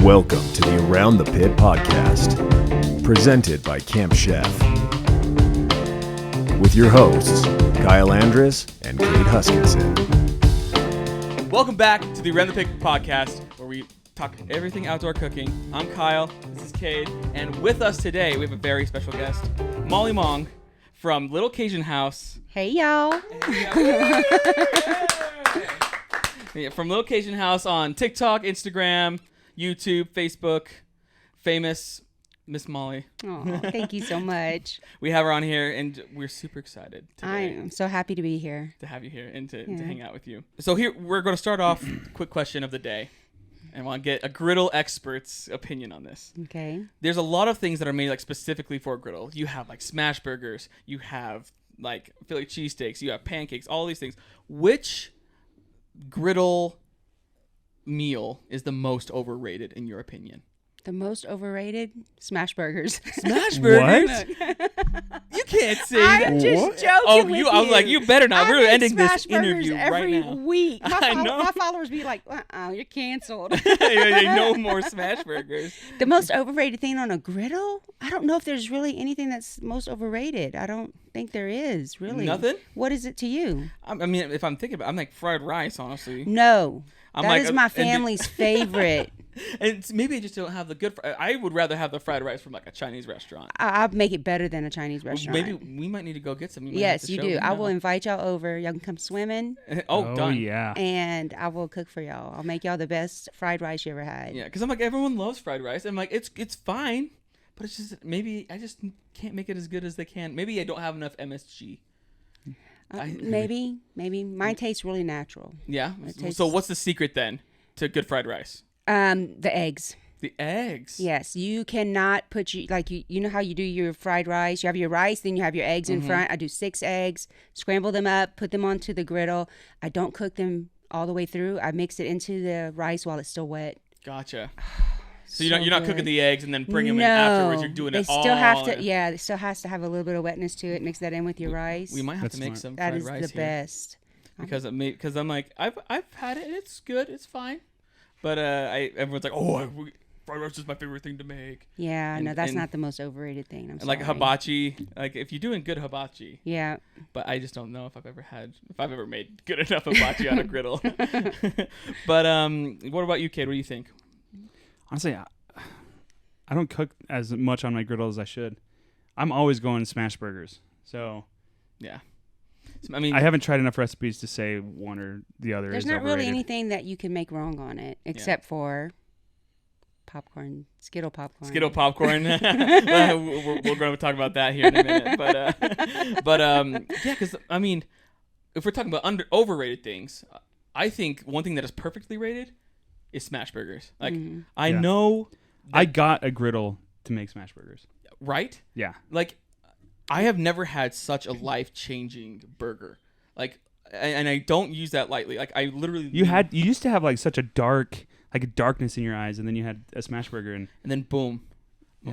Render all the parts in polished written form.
Welcome to the Around the Pit podcast, presented by Camp Chef, with your hosts, Kyle Andrus and Cade Huskinson. Welcome back to the Around the Pit podcast, where we talk everything outdoor cooking. I'm Kyle, this is Cade, and with us today, we have a very special guest, Maung from LittleCajunHouse. Hey, y'all. Yeah, from LittleCajunHouse on TikTok, Instagram, YouTube, Facebook, famous Miss Molly. Oh, thank you so much. We have her on here, and we're super excited today. I am so happy to be here. To have you here and to hang out with you. So here, we're going to start off, quick question of the day, and I want to get a griddle expert's opinion on this. Okay. There's a lot of things that are made like specifically for a griddle. You have like smash burgers, you have like Philly cheesesteaks, you have pancakes, all these things. Which griddle meal is the most overrated in your opinion? The most overrated? Smash burgers. Smash burgers? You can't say that. I'm just joking with you. I was like, you better not. We're ending this smash burgers interview right every now. week. I know. My followers be like, you're canceled. No more smash burgers. The most overrated thing on a griddle? I don't know if there's really anything that's most overrated. I don't think there is, really. Nothing? What is it to you? I mean, if I'm thinking about it, I'm like fried rice, honestly. No. That is my and family's favorite. And maybe I just don't have the good. I would rather have the fried rice from like a Chinese restaurant. I'll make it better than a Chinese restaurant. Maybe we might need to go get some. Yes, you do. I will invite y'all over. Y'all can come swimming. Oh, done. Yeah. And I will cook for y'all. I'll make y'all the best fried rice you ever had. Yeah, because I'm like, everyone loves fried rice. I'm like, it's fine, but it's just maybe I just can't make it as good as they can. Maybe I don't have enough MSG. Maybe. Mine tastes really natural. Yeah. So what's the secret then to good fried rice? The eggs. The eggs. Yes, you cannot put you know how you do your fried rice. You have your rice, then you have your eggs in front. I do 6 eggs, scramble them up, put them onto the griddle. I don't cook them all the way through. I mix it into the rice while it's still wet. Gotcha. So you're not cooking the eggs and then bring them in afterwards. You're doing it all. They still have to. Yeah, it still has to have a little bit of wetness to it. Mix that in with your rice. We might have to make some fried rice here. That is the best. Because I'm like I've had it and it's good. It's fine. But everyone's like, fried rice is my favorite thing to make. Yeah, no, that's not the most overrated thing. I'm sorry. Like hibachi, like if you're doing good hibachi. Yeah. But I just don't know if I've ever made good enough hibachi on a griddle. But what about you, Cade? What do you think? Honestly, I don't cook as much on my griddle as I should. I'm always going to smash burgers. So, yeah. I mean, I haven't tried enough recipes to say one or the other is overrated. There's not really anything that you can make wrong on it, except for popcorn, Skittle popcorn. Skittle popcorn. we're going to talk about that here in a minute. But yeah, because I mean, if we're talking about overrated things, I think one thing that is perfectly rated is smash burgers. Like I know I got a griddle to make smash burgers. Right? Yeah. Like I have never had such a life-changing burger. Like and I don't use that lightly. Like I literally You used to have like such a darkness in your eyes, and then you had a smash burger and then boom.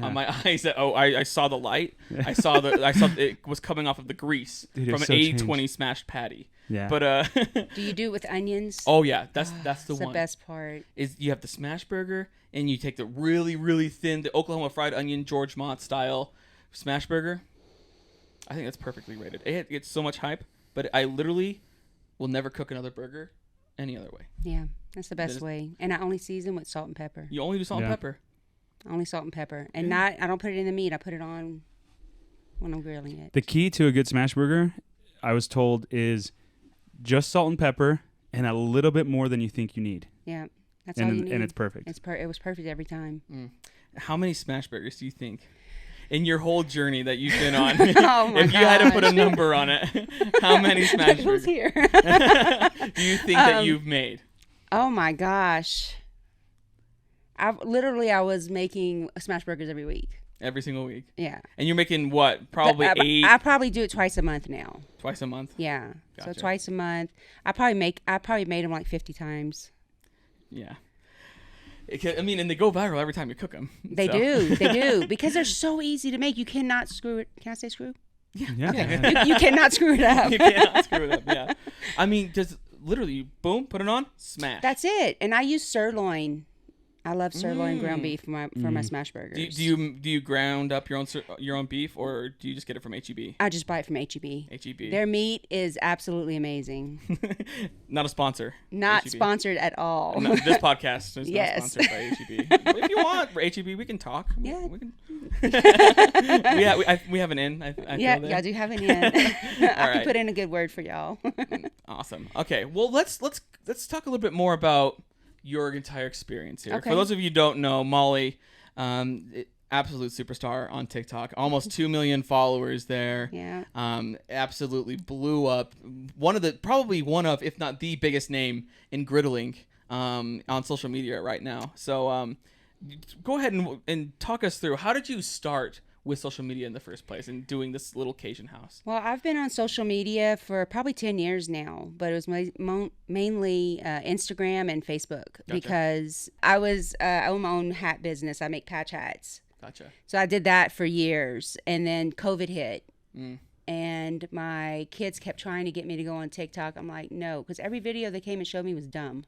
On my eyes, I saw the light. I saw it was coming off of the grease from an A20 smashed patty. Yeah. But do you do it with onions? Oh yeah, that's the one. The best part is you have the smash burger and you take the really really thin, the Oklahoma fried onion George Mott style smash burger. I think that's perfectly rated. It gets so much hype, but I literally will never cook another burger any other way. Yeah, that's the best way. And I only season with salt and pepper. You only do salt and pepper. Only salt and pepper. And I don't put it in the meat. I put it on when I'm grilling it. The key to a good smash burger, I was told, is just salt and pepper and a little bit more than you think you need. Yeah, that's all you need. And it's perfect. It was perfect every time. How many smash burgers do you think in your whole journey that you've been on, if you had to put a number on it, how many smash burgers here. do you think that you've made? Oh my gosh. I was making smash burgers every week. Every single week? Yeah. And you're making what? Probably 8? I probably do it twice a month now. Twice a month? Yeah. Gotcha. So twice a month. I probably made them like 50 times. Yeah. And they go viral every time you cook them. They do. Because they're so easy to make. You cannot screw it. Can I say screw? Yeah. Okay. You cannot screw it up. You cannot screw it up, yeah. I mean, just literally, boom, put it on, smash. That's it. And I use sirloin I love sirloin ground beef for my smash burgers. Do you ground up your own beef, or do you just get it from HEB? I just buy it from HEB. HEB. Their meat is absolutely amazing. Not a sponsor. Not HEB. Sponsored at all. No, this podcast is Yes. not sponsored by HEB. If you want HEB, we can talk. Yeah. We can. we have an in. I Yeah, feel there. y'all do have an in. I right. can put in a good word for y'all. Awesome. Okay. Well, let's talk a little bit more about your entire experience here. Okay. For those of you who don't know, Molly, absolute superstar on TikTok. Almost 2 million followers there. Yeah. Absolutely blew up. Probably one of, if not the biggest name in griddling on social media right now. So go ahead and talk us through, how did you start with social media in the first place and doing this LittleCajunHouse? Well, I've been on social media for probably 10 years now, but it was mainly Instagram and Facebook. Gotcha. Because I own my own hat business. I make patch hats. Gotcha. So I did that for years, and then COVID hit. And my kids kept trying to get me to go on TikTok. I'm like, no, because every video they came and showed me was dumb.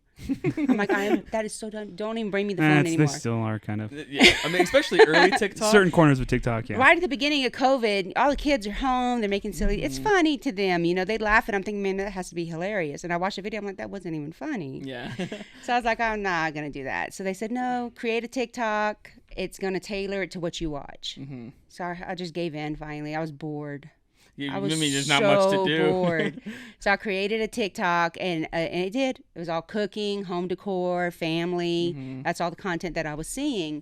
I'm like, that is so dumb. Don't even bring me the phone anymore. They still are kind of. Yeah, I mean, especially early TikTok. Certain corners of TikTok, yeah. Right at the beginning of COVID, all the kids are home. They're making silly. It's funny to them. They laugh, and I'm thinking, man, that has to be hilarious. And I watched the video. I'm like, that wasn't even funny. Yeah. So I was like, I'm not going to do that. So they said, no, create a TikTok. It's going to tailor it to what you watch. So I just gave in finally. I was bored. I was there's so not much to do. bored. So I created a TikTok, and it did. It was all cooking, home decor, family. That's all the content that I was seeing.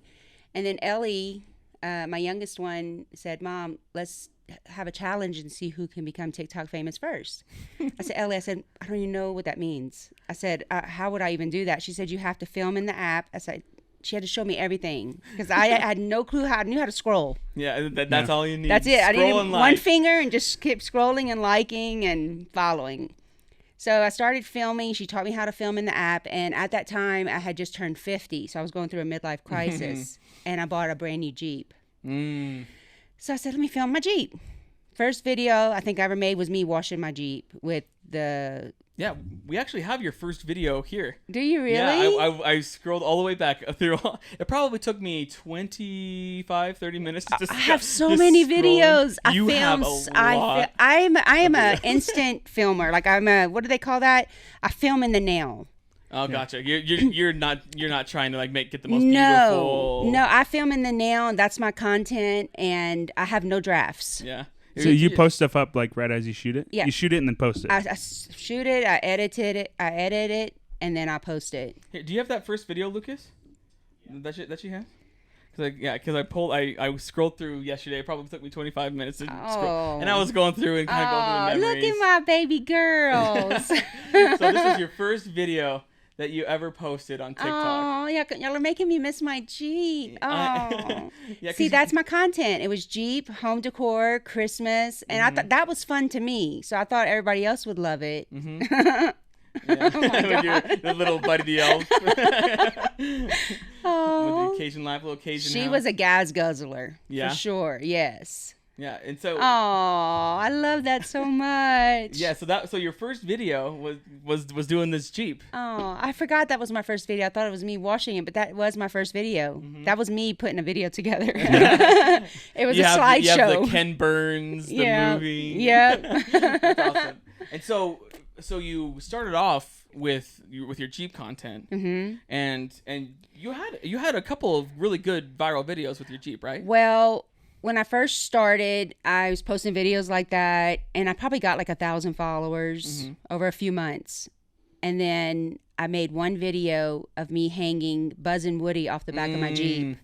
And then Ellie, my youngest one, said, Mom, let's have a challenge and see who can become TikTok famous first. I said, Ellie, I don't even know what that means. I said, how would I even do that? She said, you have to film in the app. I said, she had to show me everything because I had no clue I knew how to scroll. Yeah, that's all you need. That's it. I didn't Scroll even and one like. finger and just keep scrolling and liking and following. So I started filming. She taught me how to film in the app. And at that time, I had just turned 50. So I was going through a midlife crisis. And I bought a brand new Jeep. So I said, let me film my Jeep. First video I think I ever made was me washing my Jeep with the... Yeah, we actually have your first video here. Do you really? Yeah, I scrolled all the way back through. It probably took me 25, 30 minutes to I have so many videos. You have a lot. I am an instant filmer. Like I'm a, what do they call that? I film in the nail. Oh, gotcha. You're not trying to like get the most beautiful. No, I film in the nail, and that's my content, and I have no drafts. Yeah. So you post stuff up like right as you shoot it? Yeah. You shoot it and then post it? I shoot it, I edit it, and then I post it. Here, do you have that first video, Lucas? That you have? Because I scrolled through yesterday. It probably took me 25 minutes to scroll, and I was going through and kind of going through the memories. Look at my baby girls. So this is your first video that you ever posted on TikTok. Oh, yeah, y'all are making me miss my Jeep. Oh. Yeah, See, that's my content. It was Jeep, home decor, Christmas, and I thought that was fun to me. So I thought everybody else would love it. Yeah. Oh my God. The little Buddy the Elf. Oh. With the Cajun Life, LittleCajunHouse. She was a gas guzzler. Yeah. For sure. Yes. Yeah, and so. Oh, I love that so much. Yeah, so your first video was doing this Jeep. Oh, I forgot that was my first video. I thought it was me washing it, but that was my first video. That was me putting a video together. It was a slideshow. You have the Ken Burns, the movie. Yep. That's awesome. And so you started off with your Jeep content, and you had a couple of really good viral videos with your Jeep, right? Well, when I first started, I was posting videos like that, and I probably got like 1,000 followers over a few months. And then I made one video of me hanging Buzz and Woody off the back of my Jeep.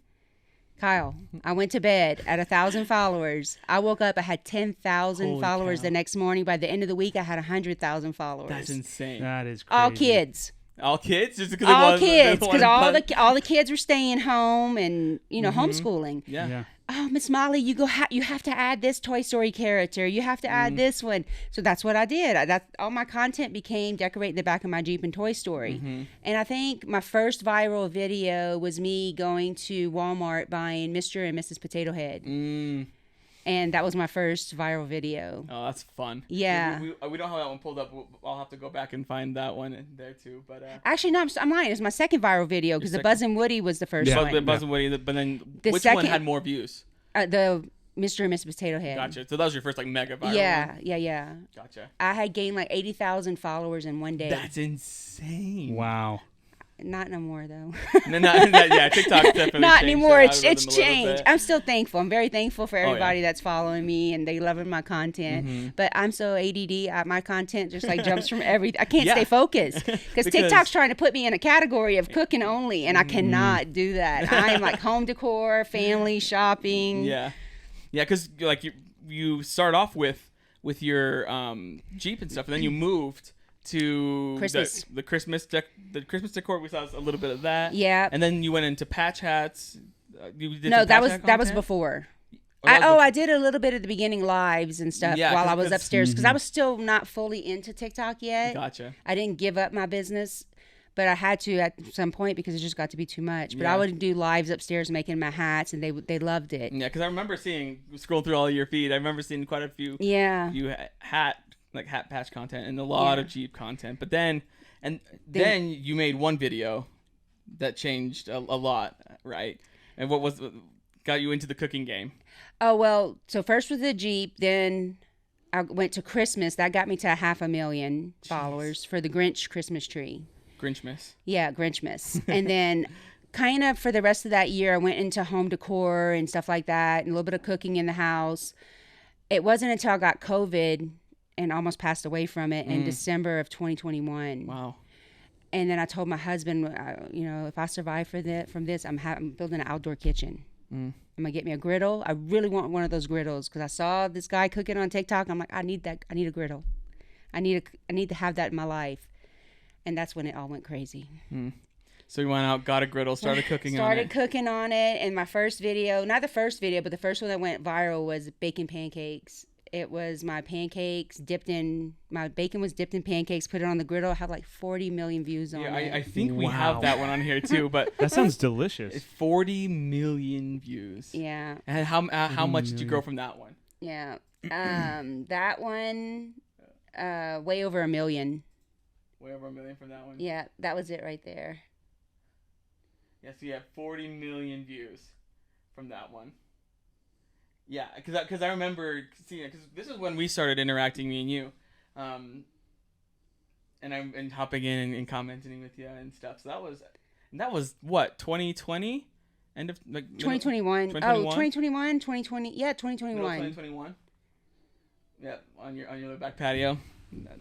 Kyle, I went to bed at 1,000 followers. I woke up, I had 10,000 followers the next morning. By the end of the week, I had 100,000 followers. That's insane. That is crazy. All kids. All kids? Just because All kids, because all the kids were staying home and homeschooling. Yeah. Oh, Miss Molly, you have to add this Toy Story character. You have to add this one. So that's what I did. All my content became decorating the back of my Jeep and Toy Story. And I think my first viral video was me going to Walmart buying Mr. and Mrs. Potato Head. And that was my first viral video. Oh, that's fun. Yeah. We don't have that one pulled up. I'll have to go back and find that one in there too. But Actually, no, I'm lying. It's my second viral video because the Buzz and Woody was the first one. Buzz and Woody, but then The which second- one had more views? The Mr. and Miss Potato Head. Gotcha. So that was your first like mega viral one? Yeah. Gotcha. I had gained like 80,000 followers in one day. That's insane. Wow. Not no more though. Yeah, TikTok definitely Not changed anymore. the It's algorithm a little changed. bit. I'm still thankful. I'm very thankful for yeah. everybody that's following me and they loving my content. But I'm so ADD. My content just like jumps from everything. I can't Yeah. stay focused because TikTok's trying to put me in a category of cooking only, and I cannot do that. I am like home decor, family, shopping. Yeah, because like you start off with your Jeep and stuff, and then you moved to Christmas. the Christmas decor. We saw a little bit of that. Yeah. And then you went into patch hats. You did No, some that patch was hat that was content? before. that was before. I did a little bit at the beginning lives and stuff Yeah, while I 'cause- was upstairs because I was still not fully into TikTok yet. Gotcha. I didn't give up my business, but I had to at some point because it just got to be too much. But Yeah. I would do lives upstairs making my hats, and they loved it. Yeah, because I remember scroll through all of your feed. I remember seeing quite a few. Yeah. hat patch content and a lot of Jeep content. But then you made one video that changed a lot, right? And what got you into the cooking game? Oh, well, so first was the Jeep, then I went to Christmas. That got me to 500,000 followers for the Grinch Christmas tree. Grinchmas. Yeah, Grinchmas. And then kind of for the rest of that year, I went into home decor and stuff like that, and a little bit of cooking in the house. It wasn't until I got COVID and almost passed away from it in December of 2021. Wow. And then I told my husband, if I survive from this, I'm building an outdoor kitchen. I'm gonna get me a griddle. I really want one of those griddles because I saw this guy cooking on TikTok. I'm like, I need that. I need a griddle. I need to have that in my life. And that's when it all went crazy. So you went out, got a griddle, started cooking on it. Started cooking on it, and my first video, not the first video, but the first one that went viral was baking pancakes. It was my pancakes my bacon was dipped in pancakes, put it on the griddle. I have like 40 million views on it. I think we have that one on here too, but That sounds delicious. 40 million views. Yeah. And how much did you grow from that one? Yeah. That one, way over 1 million. Way over 1 million from that one. Yeah, that was it right there. Yeah, so you have 40 million views from that one. Yeah, because I remember seeing it, because this is when we started interacting, me and you, and hopping in and commenting with you and stuff. So that was what, 2020, end of like 2021. 2021? Oh, 2021, 2020. Yeah, 2021. 2021. Yeah, on your little back patio,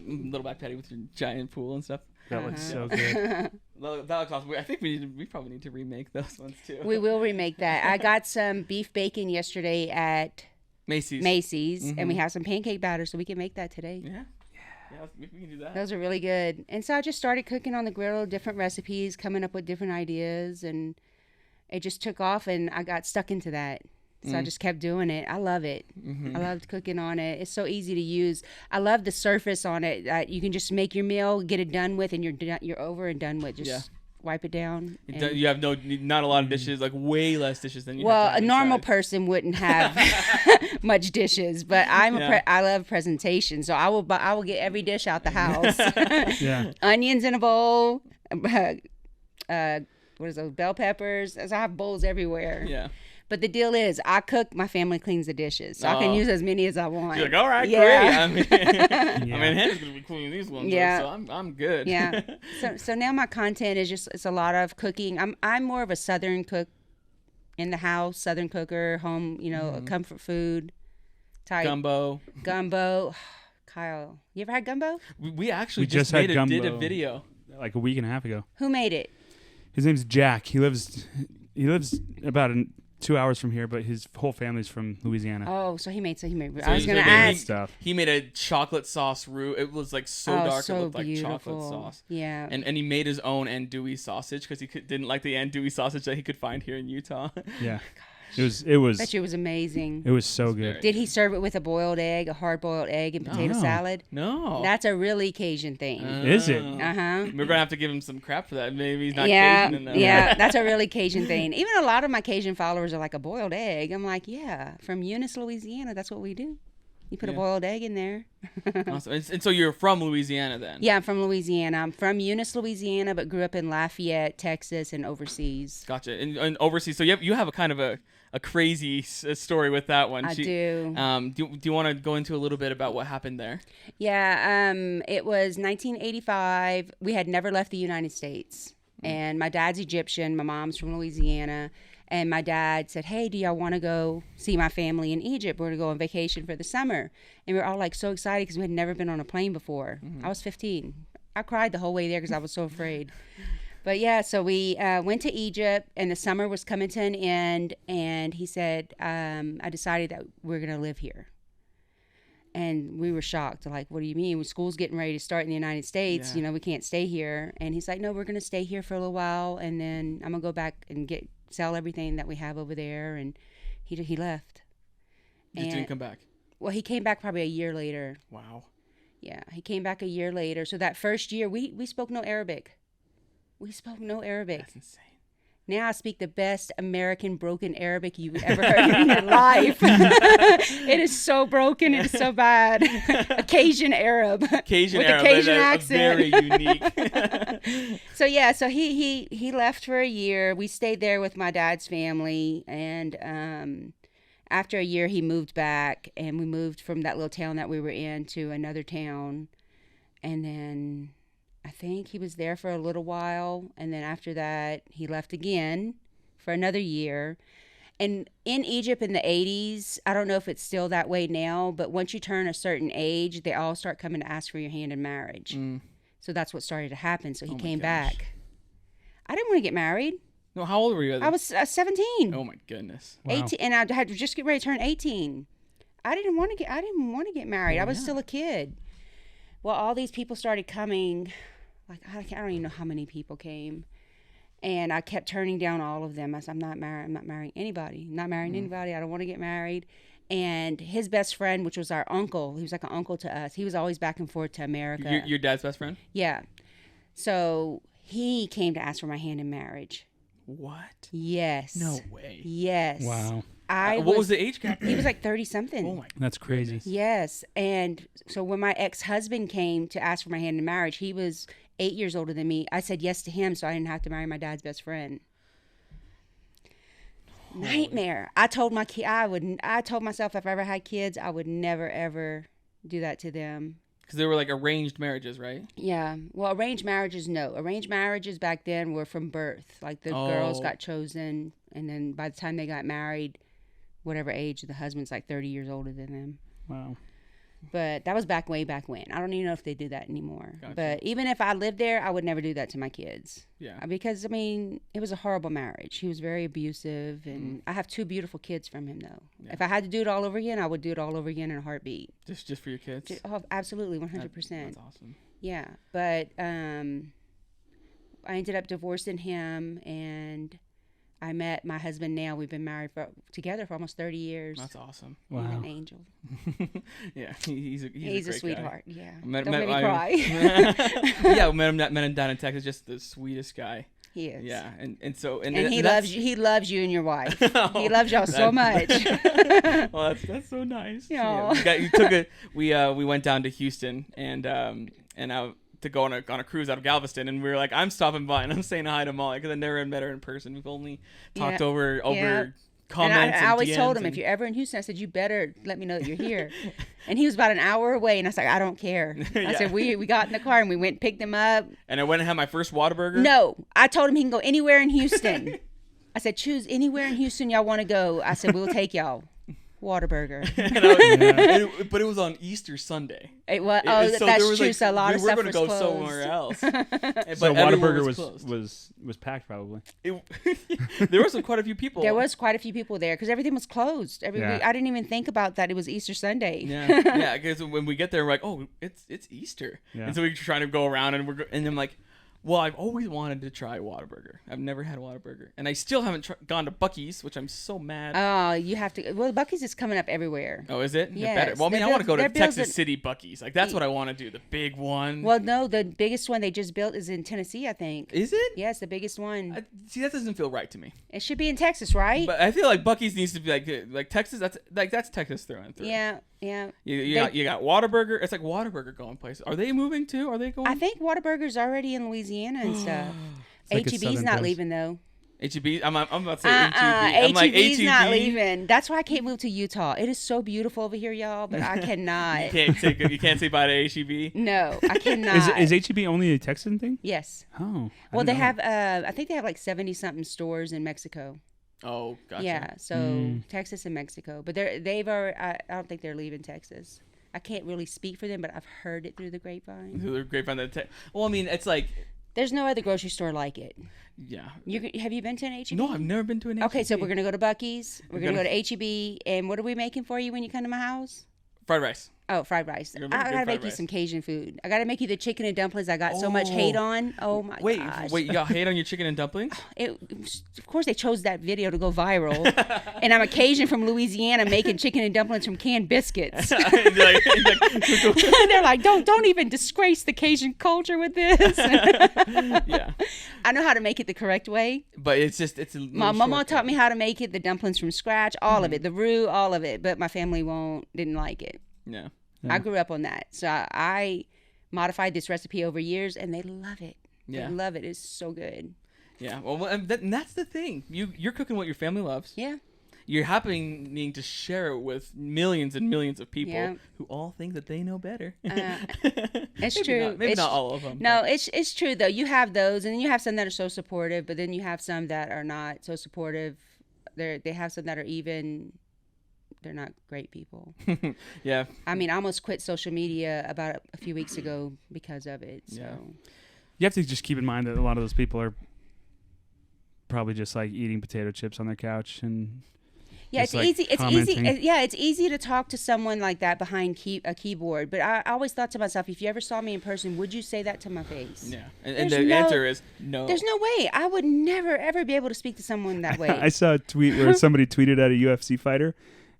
little back patio with your giant pool and stuff. That looks so good. That looks awesome. I think we probably need to remake those ones too. We will remake that. I got some beef bacon yesterday at Macy's, and we have some pancake batter, so we can make that today. Yeah, we can do that. Those are really good. And so I just started cooking on the griddle, different recipes, coming up with different ideas, and it just took off, and I got stuck into that. So I just kept doing it. I love it. I loved cooking on it. It's so easy to use. I love the surface on it. You can just make your meal, get it done with, and you're over and done with. Just wipe it down. You have not a lot of dishes, like way less dishes than you Well, have to a have normal inside. person wouldn't have much dishes, but I love presentation, so I will get every dish out the house. Yeah. Onions in a bowl. What is those, bell peppers? As I have bowls everywhere. Yeah. But the deal is, I cook, my family cleans the dishes, so I can use as many as I want. You're like, all right, Yeah. great. I mean, Hannah's gonna be cleaning these ones, Yeah. up, so I'm good. Yeah. So now my content is it's a lot of cooking. I'm more of a Southern cook in the house, Southern cooker, home, a comfort food type. Gumbo. Kyle, you ever had gumbo? We actually We just had did a gumbo. video. Like a week and a half ago. Who made it? His name's Jack. He lives about 2 hours from here, but his whole family's from Louisiana. Oh, so he made. So I was he- gonna so he- ask. Stuff. He made a chocolate sauce roux. It was like so dark, so it looked like beautiful. chocolate sauce. Yeah. And he made his own andouille sausage because he didn't like the andouille sausage that he could find here in Utah. Yeah. It was. Bet you it was amazing. It was so good. Did he serve it with a boiled egg, a hard-boiled egg, and potato salad? No. That's a really Cajun thing. Is it? We're gonna have to give him some crap for that. Maybe he's not Yeah, Cajun enough. yeah, that's a really Cajun thing. Even a lot of my Cajun followers are like a boiled egg. I'm like, yeah, from Eunice, Louisiana, that's what we do. You put a boiled egg in there. Awesome. And so you're from Louisiana then? Yeah, I'm from Louisiana. I'm from Eunice, Louisiana, but grew up in Lafayette, Texas, and overseas. Gotcha. And overseas, so you have a kind of a crazy story with that one. I do. Do you want to go into a little bit about what happened there? Yeah, it was 1985. We had never left the United States. And my dad's Egyptian. My mom's from Louisiana. And my dad said, hey, do y'all want to go see my family in Egypt? We're going to go on vacation for the summer. And we were all like so excited because we had never been on a plane before. I was 15. I cried the whole way there because I was so afraid. But yeah, so we went to Egypt, and the summer was coming to an end. And he said, I decided that we're going to live here. And we were shocked. Like, what do you mean? When school's getting ready to start in the United States, you know, we can't stay here. And he's like, no, we're going to stay here for a little while. And then I'm going to go back and sell everything that we have over there. And he left. Just didn't come back? Well, he came back probably a year later. Wow. Yeah, he came back a year later. So that first year, we spoke no Arabic. We spoke no Arabic. That's insane. Now I speak the best American broken Arabic you've ever heard in your life. It is so broken. It is so bad. A Cajun Arab. Cajun with Arab. A Cajun accent. Very unique. So yeah, so he left for a year. We stayed there with my dad's family, and after a year he moved back, and we moved from that little town that we were in to another town, and then I think he was there for a little while, and then after that he left again for another year. And in Egypt in the 80s, I don't know if it's still that way now, but once you turn a certain age, they all start coming to ask for your hand in marriage. So that's what started to happen. So he came back. I didn't want to get married. No, how old were you? I was 17. Oh my goodness. Wow. 18, and I had to just get ready to turn 18. I didn't want to get married. I was still a kid. Well, all these people started coming. Like, I don't even know how many people came. And I kept turning down all of them. I said, I'm not marrying anybody. I'm not marrying anybody. I don't want to get married. And his best friend, which was our uncle, he was like an uncle to us. He was always back and forth to America. Your dad's best friend? Yeah. So he came to ask for my hand in marriage. What? Yes. No way. Yes. Wow. What was the age gap? He was like 30-something. Oh my. That's crazy. goodness. Yes. And so when my ex-husband came to ask for my hand in marriage, he was 8 years older than me. I said yes to him so I didn't have to marry my dad's best friend. Nightmare. I told myself if I ever had kids, I would never ever do that to them. Because they were like arranged marriages, right? Yeah. Well, arranged marriages, no. Arranged marriages back then were from birth. Like the girls got chosen, and then by the time they got married, whatever age, the husband's like 30 years older than them. Wow. But that was way back when. I don't even know if they do that anymore. Gotcha. But even if I lived there, I would never do that to my kids. Yeah. Because, I mean, it was a horrible marriage. He was very abusive, and I have 2 beautiful kids from him, though. Yeah. If I had to do it all over again, I would do it all over again in a heartbeat. Just for your kids? Oh, absolutely, 100%. That's awesome. Yeah. But I ended up divorcing him, and I met my husband now. We've been married together for almost 30 years. That's awesome. Wow. He's an angel. Yeah, he's a He's a great sweetheart. guy. Yeah. Met Don't make me cry. Yeah, met him down in Texas. Just the sweetest guy. He is. Yeah, and He loves you. He loves you and your wife. He loves y'all so much. Well, that's so nice. Aw. Yeah, we went down to Houston and to go on a cruise out of Galveston, and we were like, I'm stopping by and I'm saying hi to Molly because I never met her in person. We've only talked over comments. And I always DMs told him, if you're ever in Houston, I said, you better let me know that you're here. And he was about an hour away, and I was like, I don't care. I said, we got in the car and we went and picked him up. And I went and had my first Whataburger. No, I told him he can go anywhere in Houston. I said, choose anywhere in Houston y'all want to go. I said, we'll take y'all. Whataburger. But it was on Easter Sunday. It was. So That's there was true. like, So a lot of stuff was closed. We were going to go somewhere else. So But everyone Whataburger closed. was packed probably. There was quite a few people. There was quite a few people there because everything was closed. I didn't even think about that. It was Easter Sunday. Yeah. Because when we get there, we're like, oh, it's Easter. Yeah. And so we're trying to go around, and I'm like, Well, I've always wanted to try Whataburger. I've never had Whataburger, and I still haven't gone to Buc-ee's, which I'm so mad. Oh, you have to. Well, Buc-ee's is coming up everywhere. Oh, is it? Yes. Better. Well, I mean, I want to go to they're Texas building- City Buc-ee's. Like that's what I want to do. The big one. Well, no, the biggest one they just built is in Tennessee, I think. Is it? Yes, the biggest one. See, that doesn't feel right to me. It should be in Texas, right? But I feel like Buc-ee's needs to be like Texas. That's Texas through and through. Yeah, yeah. You got Whataburger. It's like Whataburger going places. Are they moving too? Are they going? I think Whataburger's already in Louisiana and stuff. like a HEB's Southern not place. leaving though. HEB. I'm about to say HEB. I'm like HEB's not HEB. leaving. That's why I can't move to Utah. It is so beautiful over here, y'all, but I cannot. You can't say bye to HEB. No, I cannot. Is HEB only a Texan thing? Yes. Oh. Well, I they didn't know. have. I think they have like 70-something stores in Mexico. Oh, gotcha. Yeah, so Texas and Mexico, but they've already. I don't think they're leaving Texas. I can't really speak for them, but I've heard it through the grapevine. They're great on well, I mean, it's like, There's no other grocery store like it. yeah. Have you been to an HEB? No, I've never been to an HEB. Okay, so we're gonna go to Buc-ee's. We're gonna go to HEB, and what are we making for you when you come to my house? Fried rice. Oh, fried rice. You're I gonna make gotta fried make you rice. some Cajun food. I gotta make you the chicken and dumplings I got so much hate on. Oh my gosh. Wait, you got hate on your chicken and dumplings? Of course, they chose that video to go viral. And I'm a Cajun from Louisiana making chicken and dumplings from canned biscuits. Like, And they're like, don't even disgrace the Cajun culture with this. yeah. I know how to make it the correct way. But it's a My mama taught me how to make it, the dumplings from scratch, all of it, the roux, all of it. But my family didn't like it. Yeah. I grew up on that. So I modified this recipe over years, and they love it. Yeah. They love it. It's so good. Yeah. Well, and that's the thing. You're cooking what your family loves. Yeah. You're happening to share it with millions and millions of people Yeah. who all think that they know better. It's Maybe true. Maybe It's- not all of them. No, it's true though. You have those, and then you have some that are so supportive, but then you have some that are not so supportive. They have some that are even. They're not great people. Yeah. I mean, I almost quit social media about a few weeks ago because of it. So. Yeah. You have to just keep in mind that a lot of those people are probably just like eating potato chips on their couch and Yeah, just, it's like, easy. It's commenting. easy. Yeah, it's easy to talk to someone like that behind a keyboard. But I always thought to myself, if you ever saw me in person, would you say that to my face? Yeah. And There's the no- answer is no. There's no way. I would never ever be able to speak to someone that way. I saw a tweet where somebody tweeted at a UFC fighter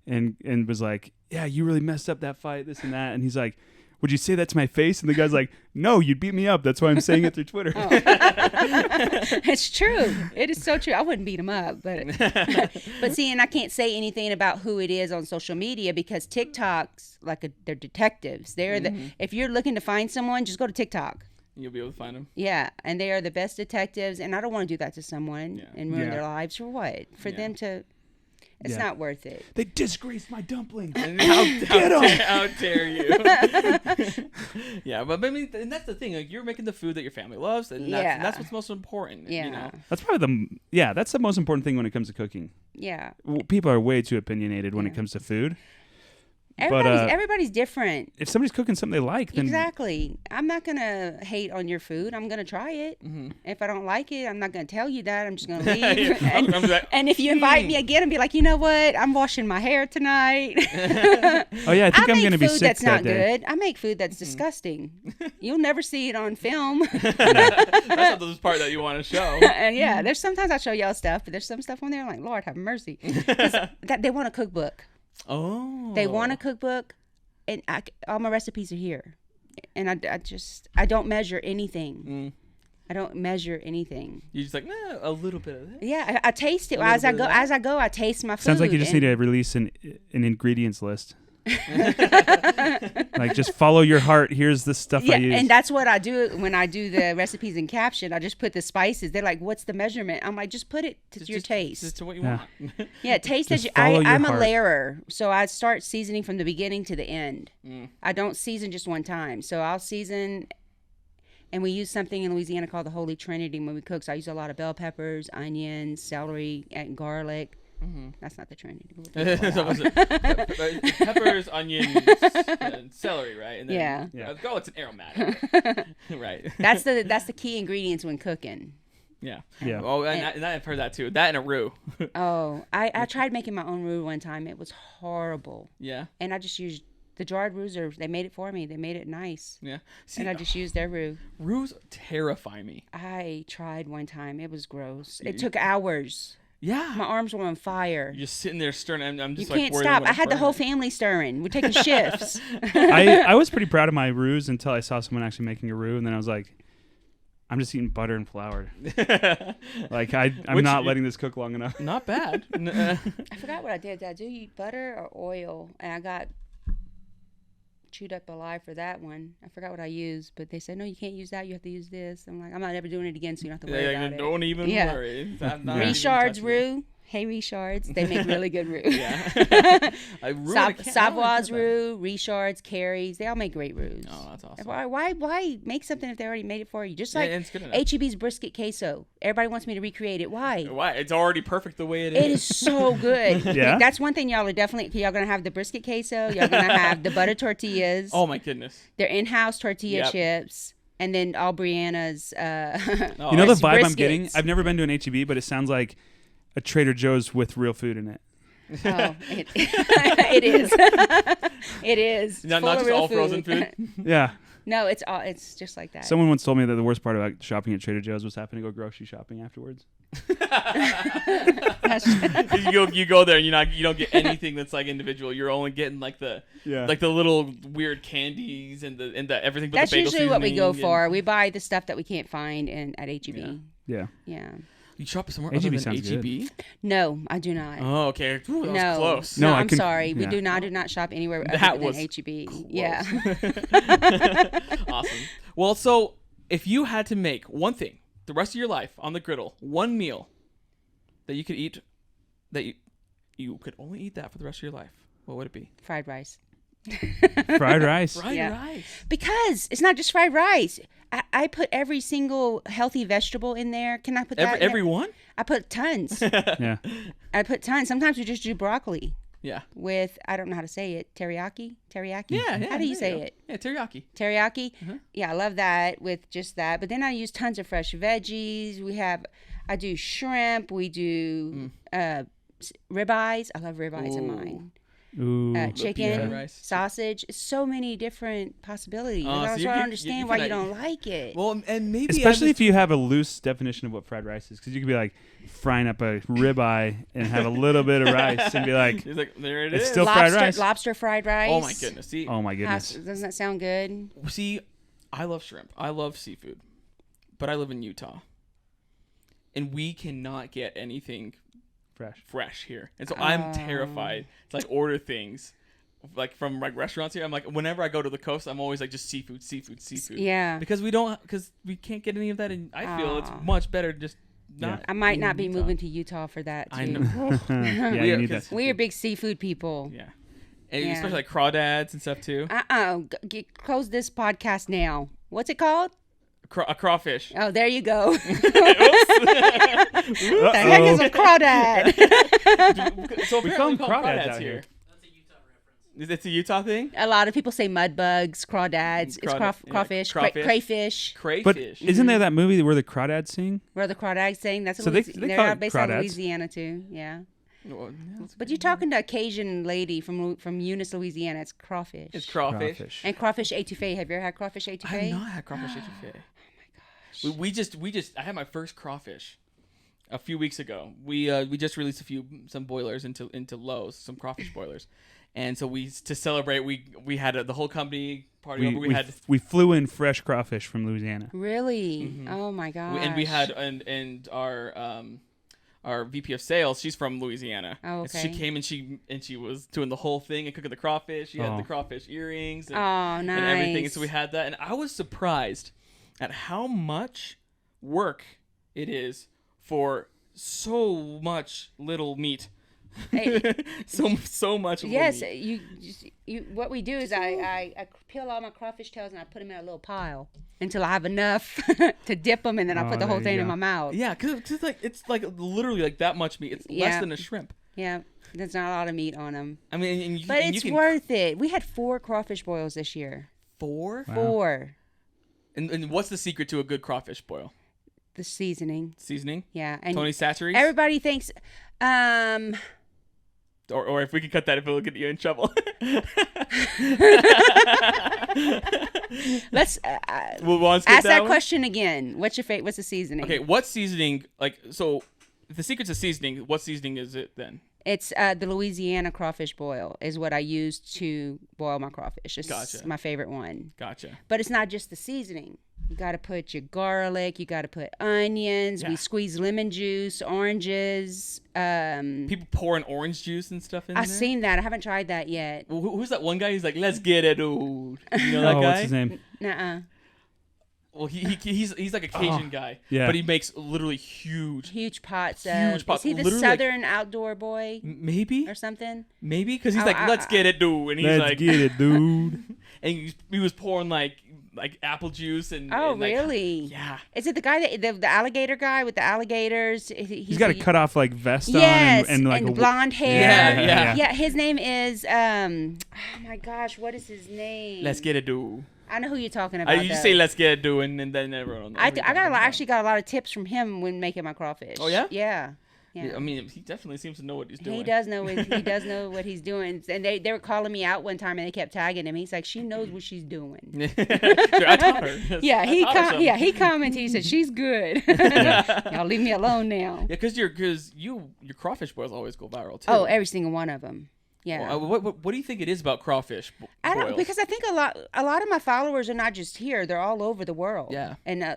and was like, yeah, you really messed up that fight, this and that. And he's like, would you say that to my face? And the guy's like, no, you'd beat me up. That's why I'm saying it through Twitter. Oh. It's true. It is so true. I wouldn't beat him up, but see, and I can't say anything about who it is on social media because TikTok's they're detectives. They're if you're looking to find someone, just go to TikTok. You'll be able to find them. Yeah, and they are the best detectives, and I don't want to do that to someone and ruin Yeah. their lives for what? For them to. It's Yeah. not worth it. They disgraced my dumplings. How dare you? Yeah, but I mean, and that's the thing. Like, you're making the food that your family loves, and that's what's most important. Yeah. You know? That's probably that's the most important thing when it comes to cooking. Yeah. People are way too opinionated when it comes to food. Everybody's different. If somebody's cooking something they like, then Exactly. I'm not going to hate on your food. I'm going to try it. If I don't like it, I'm not going to tell you that. I'm just going to leave. I'm like, and if you invite me again and be like, you know what? I'm washing my hair tonight. oh yeah, I think I'm make going to be food sick that's that not day. good. I make food that's disgusting. You'll never see it on film. that's not the part that you want to show. And yeah, there's sometimes I show y'all stuff, but there's some stuff on there I'm like, Lord have mercy. 'Cause that they want a cookbook. Oh. They want a cookbook, and all my recipes are here. And I don't measure anything. I don't measure anything. You're just like, a little bit of this. Yeah, I taste it A little as I bit go. of that? As I go, I taste my food. Sounds like you just and- need to release an ingredients list. Like, just follow your heart. Here's the stuff I use. and that's what I do when I do the recipes and caption. I just put the spices. They're like, "What's the measurement?" I'm like, "Just put it to your taste." Just to what you Yeah. want. Yeah, taste Just as follow your I'm a heart. layerer, so I start seasoning from the beginning to the end. I don't season just one time, so I'll season. And we use something in Louisiana called the Holy Trinity when we cook. So I use a lot of bell peppers, onions, celery, and garlic. That's not the Trinity. So was it peppers, onions, and celery, right? And then, Yeah. garlic's an aromatic. Right. That's the key ingredients when cooking. Yeah. Yeah. Oh, and I've heard that too. That and a roux. Oh, I tried making my own roux one time. It was horrible. Yeah. And I just used The jarred roux they made it for me. They made it nice. Yeah. See, And I just used their roux. roux terrify me. I tried one time. It was gross. It took hours. Yeah. My arms were on fire. You're just sitting there stirring. I'm You just like can't worried stop. I'm I had the gonna whole burn family stirring. We're taking shifts. I was pretty proud of my roux until I saw someone actually making a roux, and then I was like, I'm just eating butter and flour. it. Like I'm Which not you- letting this cook long enough. Not bad. I forgot what I did. Did I do eat butter or oil? And I got chewed up alive for that one. I forgot what I used, but they said, no, you can't use that. You have to use this. I'm like, I'm not ever doing it again, so you don't have to worry about it. Don't even Yeah. worry. I'm not even Richard's touching it. roux. Hey, Richard's. They make really good roux. Yeah. I ruined a can- Savoy's roux, Richard's, Carrie's. They all make great roux. Oh, that's awesome. Why make something if they already made it for you? Just Yeah, like it's good enough. H-E-B's brisket queso. Everybody wants me to recreate it. Why? Why? It's already perfect the way it It is so good. Yeah? That's one thing y'all are definitely. Y'all gonna have the brisket queso. Y'all gonna have the butter tortillas. Oh my goodness. They're in-house tortilla Yep. chips, and then all Brianna's. Oh, You know the Bris- vibe I'm getting? briskets. I've never been to an H-E-B, but it sounds like a Trader Joe's with real food in it. Oh, it is. It is. Not Full of just real all frozen food. Yeah. No, it's all. It's just like that. Someone once told me that the worst part about shopping at Trader Joe's was having to go grocery shopping afterwards. you go there and you don't get anything that's like individual. You're only getting like the little weird candies and the everything. But That's the bagel usually what we go seasoning for. We buy the stuff that we can't find at H-E-B. Yeah. Yeah. Yeah. You shop somewhere H-E-B other than sounds good. H-E-B? No, I do not. Oh, okay. Ooh, that was No, close. No, no, I I'm can- sorry. We yeah. do not shop anywhere That other than was H-E-B. Yeah. Awesome. Well, so if you had to make one thing the rest of your life on the griddle, one meal that you could eat, that you could only eat that for the rest of your life, what would it be? Fried rice. Fried rice. Fried Yeah. rice. Because it's not just fried rice. I put every single healthy vegetable in there. Can I put that? in there? Everyone? I put tons. Yeah. I put tons. Sometimes we just do broccoli Yeah. with, I don't know how to say it, teriyaki? Yeah. How do you there say go. it? Yeah, teriyaki. Teriyaki? Uh-huh. Yeah, I love that with just that. But then I use tons of fresh veggies. I do shrimp. We do ribeyes. I love ribeyes in Ooh. mine. Ooh. Chicken, fried rice. sausage. So many different possibilities. Oh, so That's you why I could- don't you understand could why like- you don't like it. Well, and maybe Especially if you have a loose definition of what fried rice is, because you could be like frying up a ribeye and have a little bit of rice and be like, He's like, there it It's is. still fried rice. Lobster fried rice. Oh my goodness. See, oh my goodness. Doesn't that sound good? See, I love shrimp. I love seafood, but I live in Utah, and we cannot get anything fresh here, and so I'm terrified to like order things like from like restaurants here. I'm like, whenever I go to the coast, I'm always like just seafood. Yeah. Because we can't get any of that, and I feel it's Aw. much better just not. I might in not be Utah. moving to Utah for that too. I know. Yeah, We you are- need 'cause- that. We are big seafood people. Yeah, and Yeah. especially like crawdads and stuff too. Close this podcast now. What's it called? A crawfish. Oh, there you go. The heck is a crawdad? So We apparently call them we crawdads out here. It's a Utah thing. A lot of people say mud bugs, crawdads. It's Yeah, crawfish, crawfish. crayfish. Crayfish. But isn't there that movie where the crawdads sing? Where the crawdads sing? That's So they call they're it based out of crawdads. Louisiana too. Yeah. Well, yeah, that's But you're talking to a Cajun lady from Eunice, Louisiana. It's crawfish. It's crawfish. And crawfish etouffee. Have you ever had crawfish I etouffee? have not had crawfish etouffee. Oh my gosh. We just I had my first crawfish a few weeks ago. We just released some boilers into Lowe's, some crawfish boilers. And so to celebrate we had the whole company party over. We flew in fresh crawfish from Louisiana. Really? Oh my gosh. And we had and our VP of sales, she's from Louisiana. Oh, And so okay. she came and she was doing the whole thing and cooking the crawfish. She had Oh. the crawfish earrings and, Oh, nice. and everything. And so we had that, and I was surprised at how much work it is for so much little meat. Hey. so much little Yes, meat. you. What we do is I peel all my crawfish tails and I put them in a little pile until I have enough to dip them, and then I Oh, put the whole there thing you in go. my mouth. Yeah, because it's like literally like that much meat. It's less Yeah. than a shrimp. Yeah, there's not a lot of meat on them, I mean, and you, but and it's you can worth it. We had 4 crawfish boils this year. 4. Wow. 4. And what's the secret to a good crawfish boil? The seasoning. Seasoning. Yeah, and Tony Chachere's. everybody thinks. Or if we can cut that, if it'll get you in trouble. Let's We'll want to skip ask that one? question again. What's your favorite? What's the seasoning? Okay, what seasoning? Like, so if the secret's of seasoning, what seasoning is it then? It's the Louisiana crawfish boil is what I use to boil my crawfish. It's Gotcha. my favorite one. Gotcha. But it's not just the seasoning. You got to put your garlic. You got to put onions. Yeah. We squeeze lemon juice, oranges. People pouring orange juice and stuff in there. I've seen that. I haven't tried that yet. Well, who's that one guy? He's like, let's get it, dude. You know that guy? What's his name? Nuh-uh. Well, he's like a Cajun guy. yeah. But he makes literally huge. Huge pots. Huge pots, Is he the literally like- Southern outdoor boy Maybe? or something? Maybe? Because he's Oh, like, let's get it, dude. And he's Let's like, get it, dude. and he was pouring like apple juice and. Oh, and, like, really? Yeah. Is it the guy the alligator guy with the alligators? He's got a cut off like vest Yes, on and like a blonde hair. Yeah. Yeah, his name is oh my gosh, what is his name? Let's get it, dude. I know who you're talking about. You just though. say let's get it, dude, and then everyone. I actually got a lot of tips from him when making my crawfish. Oh, yeah? Yeah. Yeah, I mean, he definitely seems to know what he's doing. He does know what he's doing. And they were calling me out one time and they kept tagging him. He's like, she knows what she's doing. I taught her. Yeah, I taught her something. he commented. He said, she's good. Y'all leave me alone now. Yeah, because your crawfish boils always go viral too. Oh, every single one of them. Yeah. Well, what do you think it is about crawfish I don't boils? because I think a lot of my followers are not just here; they're all over the world. Yeah. And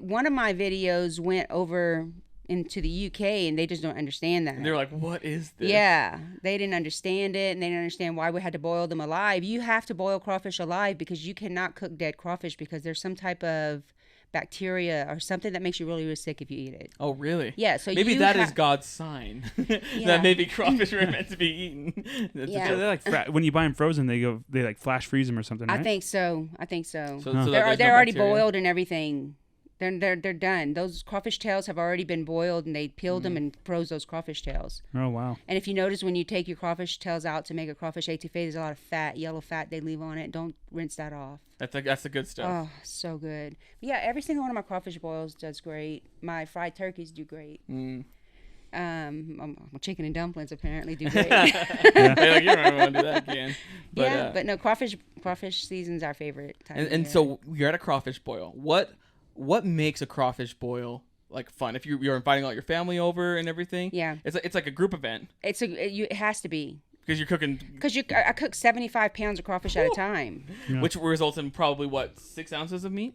one of my videos went over into the UK, and they just don't understand that. And they're like, what is this? Yeah, they didn't understand it, and they didn't understand why we had to boil them alive. You have to boil crawfish alive because you cannot cook dead crawfish because there's some type of bacteria or something that makes you really, really sick if you eat it. Oh, really? Yeah, so maybe you that is God's sign Yeah. that maybe crawfish were meant to be eaten. That's Yeah. a So joke. they're like when you buy them frozen, they like flash freeze them or something. Right? I think so. So They're, that they're there's no already bacteria. boiled and everything. They're done. Those crawfish tails have already been boiled, and they peeled them and froze those crawfish tails. Oh wow. And if you notice, when you take your crawfish tails out to make a crawfish etouffee, there's a lot of fat, yellow fat they leave on it. Don't rinse that off. That's the good stuff. Oh, so good. But yeah, every single one of my crawfish boils does great. My fried turkeys do great. My chicken and dumplings apparently do great. Hey, like, you don't want to do that again. But, But no, crawfish season's our favorite time. of and year. so you're at a crawfish boil. What makes a crawfish boil like fun? If you're inviting all your family over and everything, Yeah. it's like a group event it has to be. because you're cooking, Because I cook 75 pounds of crawfish at a time, which results in probably 6 ounces of meat,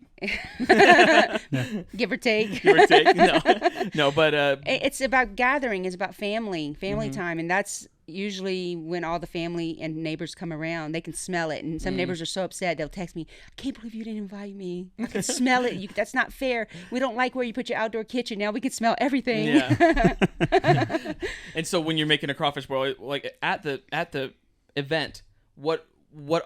give or take. give or take. No, but It's about gathering. It's about family Mm-hmm. time, and that's usually when all the family and neighbors come around. They can smell it, and some neighbors are so upset they'll text me, "I can't believe you didn't invite me. I can smell it. That's not fair. We don't like where you put your outdoor kitchen. Now we can smell everything." yeah. And so when you're making a crawfish boil, like at the event, what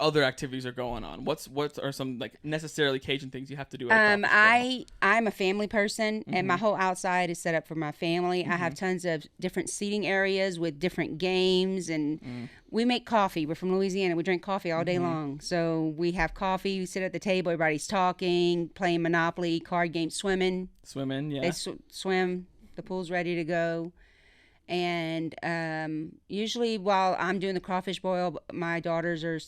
other activities are going on? What are some like necessarily Cajun things you have to do? At a crawfish boil? I'm a family person, and my whole outside is set up for my family. I have tons of different seating areas with different games, and we make coffee. We're from Louisiana. We drink coffee all day long. So we have coffee. We sit at the table. Everybody's talking, playing Monopoly, card games, swimming. Swimming, yeah. They swim. The pool's ready to go. And usually while I'm doing the crawfish boil, my daughters or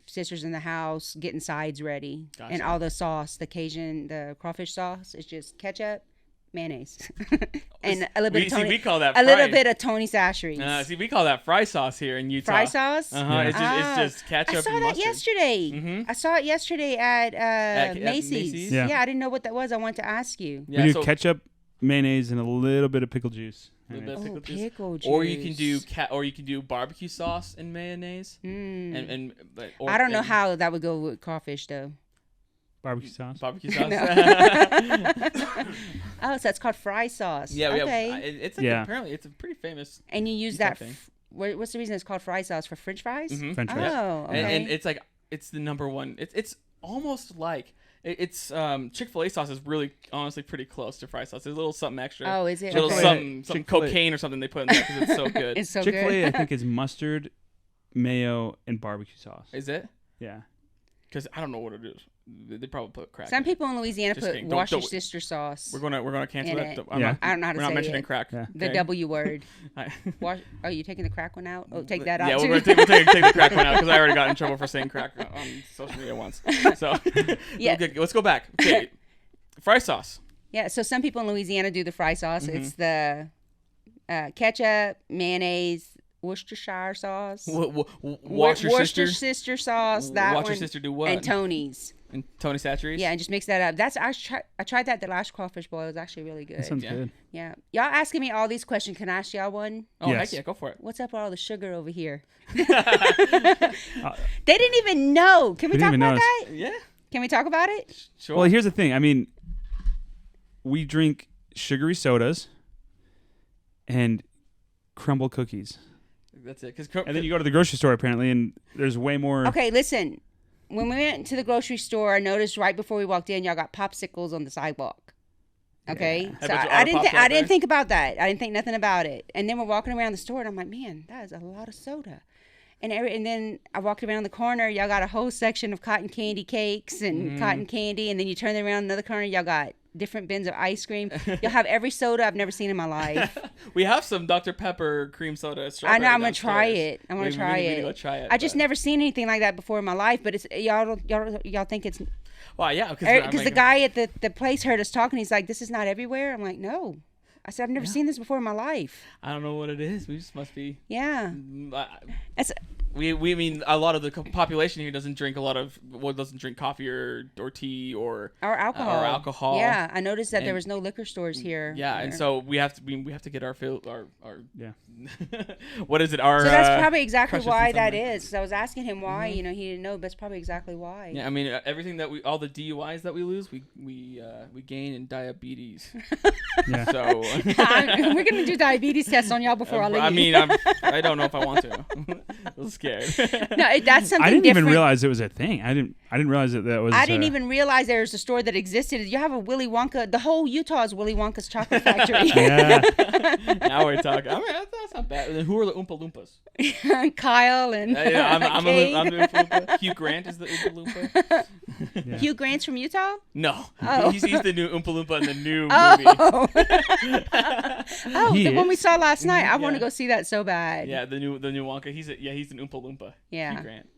sisters in the house getting sides ready. Gotcha. And all the sauce, the crawfish sauce is just ketchup, mayonnaise, and a little bit of Tony. we call that a little fry. bit of Tony Chachere's. We call that fry sauce here in Utah. Fry sauce. Uh-huh. It's just ketchup I saw and that mustard. yesterday. Mhm. I saw it yesterday at At Macy's. Macy's? Yeah. I didn't know what that was. I wanted to ask you. Yeah, we do so ketchup, mayonnaise, and a little bit of pickle juice. a little bit of Oh, pickle juice. pickle juice. Or you can do barbecue sauce and mayonnaise. Mm. Or I don't know how that would go with crawfish though. Barbecue sauce. barbecue sauce. Oh, so that's called fry sauce. Yeah, okay. it's like apparently it's a pretty famous. And you use Utah that. thing. What's the reason it's called fry sauce for French fries? Mhm. French Oh, fries. okay. And it's like it's the number one. It's almost like it's Chick-fil-A sauce is really honestly pretty close to fry sauce. There's a little something extra. Oh, is it? A little Okay. something Chick-fil-A. cocaine or something they put in there because it's so good. It's so Chick-fil-A, good. I think, is mustard, mayo, and barbecue sauce. Is it? Yeah. because I don't know what it is. They probably put crack. Some in it. people in Louisiana Just put kidding. wash your Don't- sister sauce. We're gonna cancel in that. it. Yeah. I don't know how to We're not say mentioning it. crack. Yeah. The okay? W word. I- Wash. Oh, you taking the crack one out? Oh, take that out Yeah, too. we're gonna take the crack one out because I already got in trouble for saying crack on social media once. So Yeah. okay, let's go back. Okay, fry sauce. Yeah, so some people in Louisiana do the fry sauce. Mm-hmm. It's the ketchup, mayonnaise, Worcestershire sauce, Wash your Worcestershire sauce. That Watch one. your sister do what? And Tony's. And Tony Chachere's? Yeah, and just mix that up. I tried that the last crawfish boil. It was actually really good. That sounds Yeah. good. Yeah, y'all asking me all these questions. Can I ask y'all one? Oh, Yes. heck yeah, go for it. What's up with all the sugar over here? They didn't even know. Can we We talk didn't even about that? Yeah, Can we talk about it? sure. Well, here's the thing. I mean, we drink sugary sodas and crumble cookies. That's it. And then you go to the grocery store apparently, and there's way more. Okay, listen. When we went to the grocery store, I noticed right before we walked in, y'all got popsicles on the sidewalk. Okay, Hey, so but I are didn't. pops I out didn't there? think about that. I didn't think nothing about it. And then we're walking around the store, and I'm like, man, that is a lot of soda. And then I walked around the corner. Y'all got a whole section of cotton candy cakes and cotton candy. And then you turn around another corner, y'all got different bins of ice cream. You'll have every soda I've never seen in my life. we have some Dr. Pepper cream soda. I strawberry know. I'm gonna try downstairs. it. I'm gonna We try need it. to go try it. I just but- never seen anything like that before in my life. But it's y'all think it's Well, yeah, because the guy at the place heard us talking. He's like, "This is not everywhere." I'm like, "No." I said, "I've never seen this before in my life." I don't know what it is. We just must be. Yeah, it's We mean a lot of the population here doesn't drink doesn't drink coffee or tea or alcohol. Yeah, I noticed that there And- was no liquor stores here. yeah, and Or- so we have to get our Yeah. what is it? Our So that's probably exactly crushes why and that something. is. 'Cause I was asking him why. You know, he didn't know. But that's probably exactly why. Yeah, I mean everything that all the DUIs that we lose, we gain in diabetes. Yeah. So We're gonna do diabetes tests on y'all before I leave. I mean I don't know if I want to. I'm scared. no, that's something I didn't different. even realize it was a thing. I didn't realize that was. I didn't even realize there was a store that existed. You have a Willy Wonka. The whole Utah is Willy Wonka's chocolate factory. Yeah. Now we're talking. I mean that's not bad. Then who are the Oompa Loompas? Kyle and Yeah, I'm Kate. the Oompa Loompa. Hugh Grant is the Oompa Loompa. Yeah. Hugh Grant's from Utah. No, Oh. he's the new Oompa Loompa in the new movie. Oh, He the one we is? saw last night. I want to Yeah. go see that so bad. Yeah, the new Wonka. He's an Oompa Loompa. Yeah. Hugh Grant.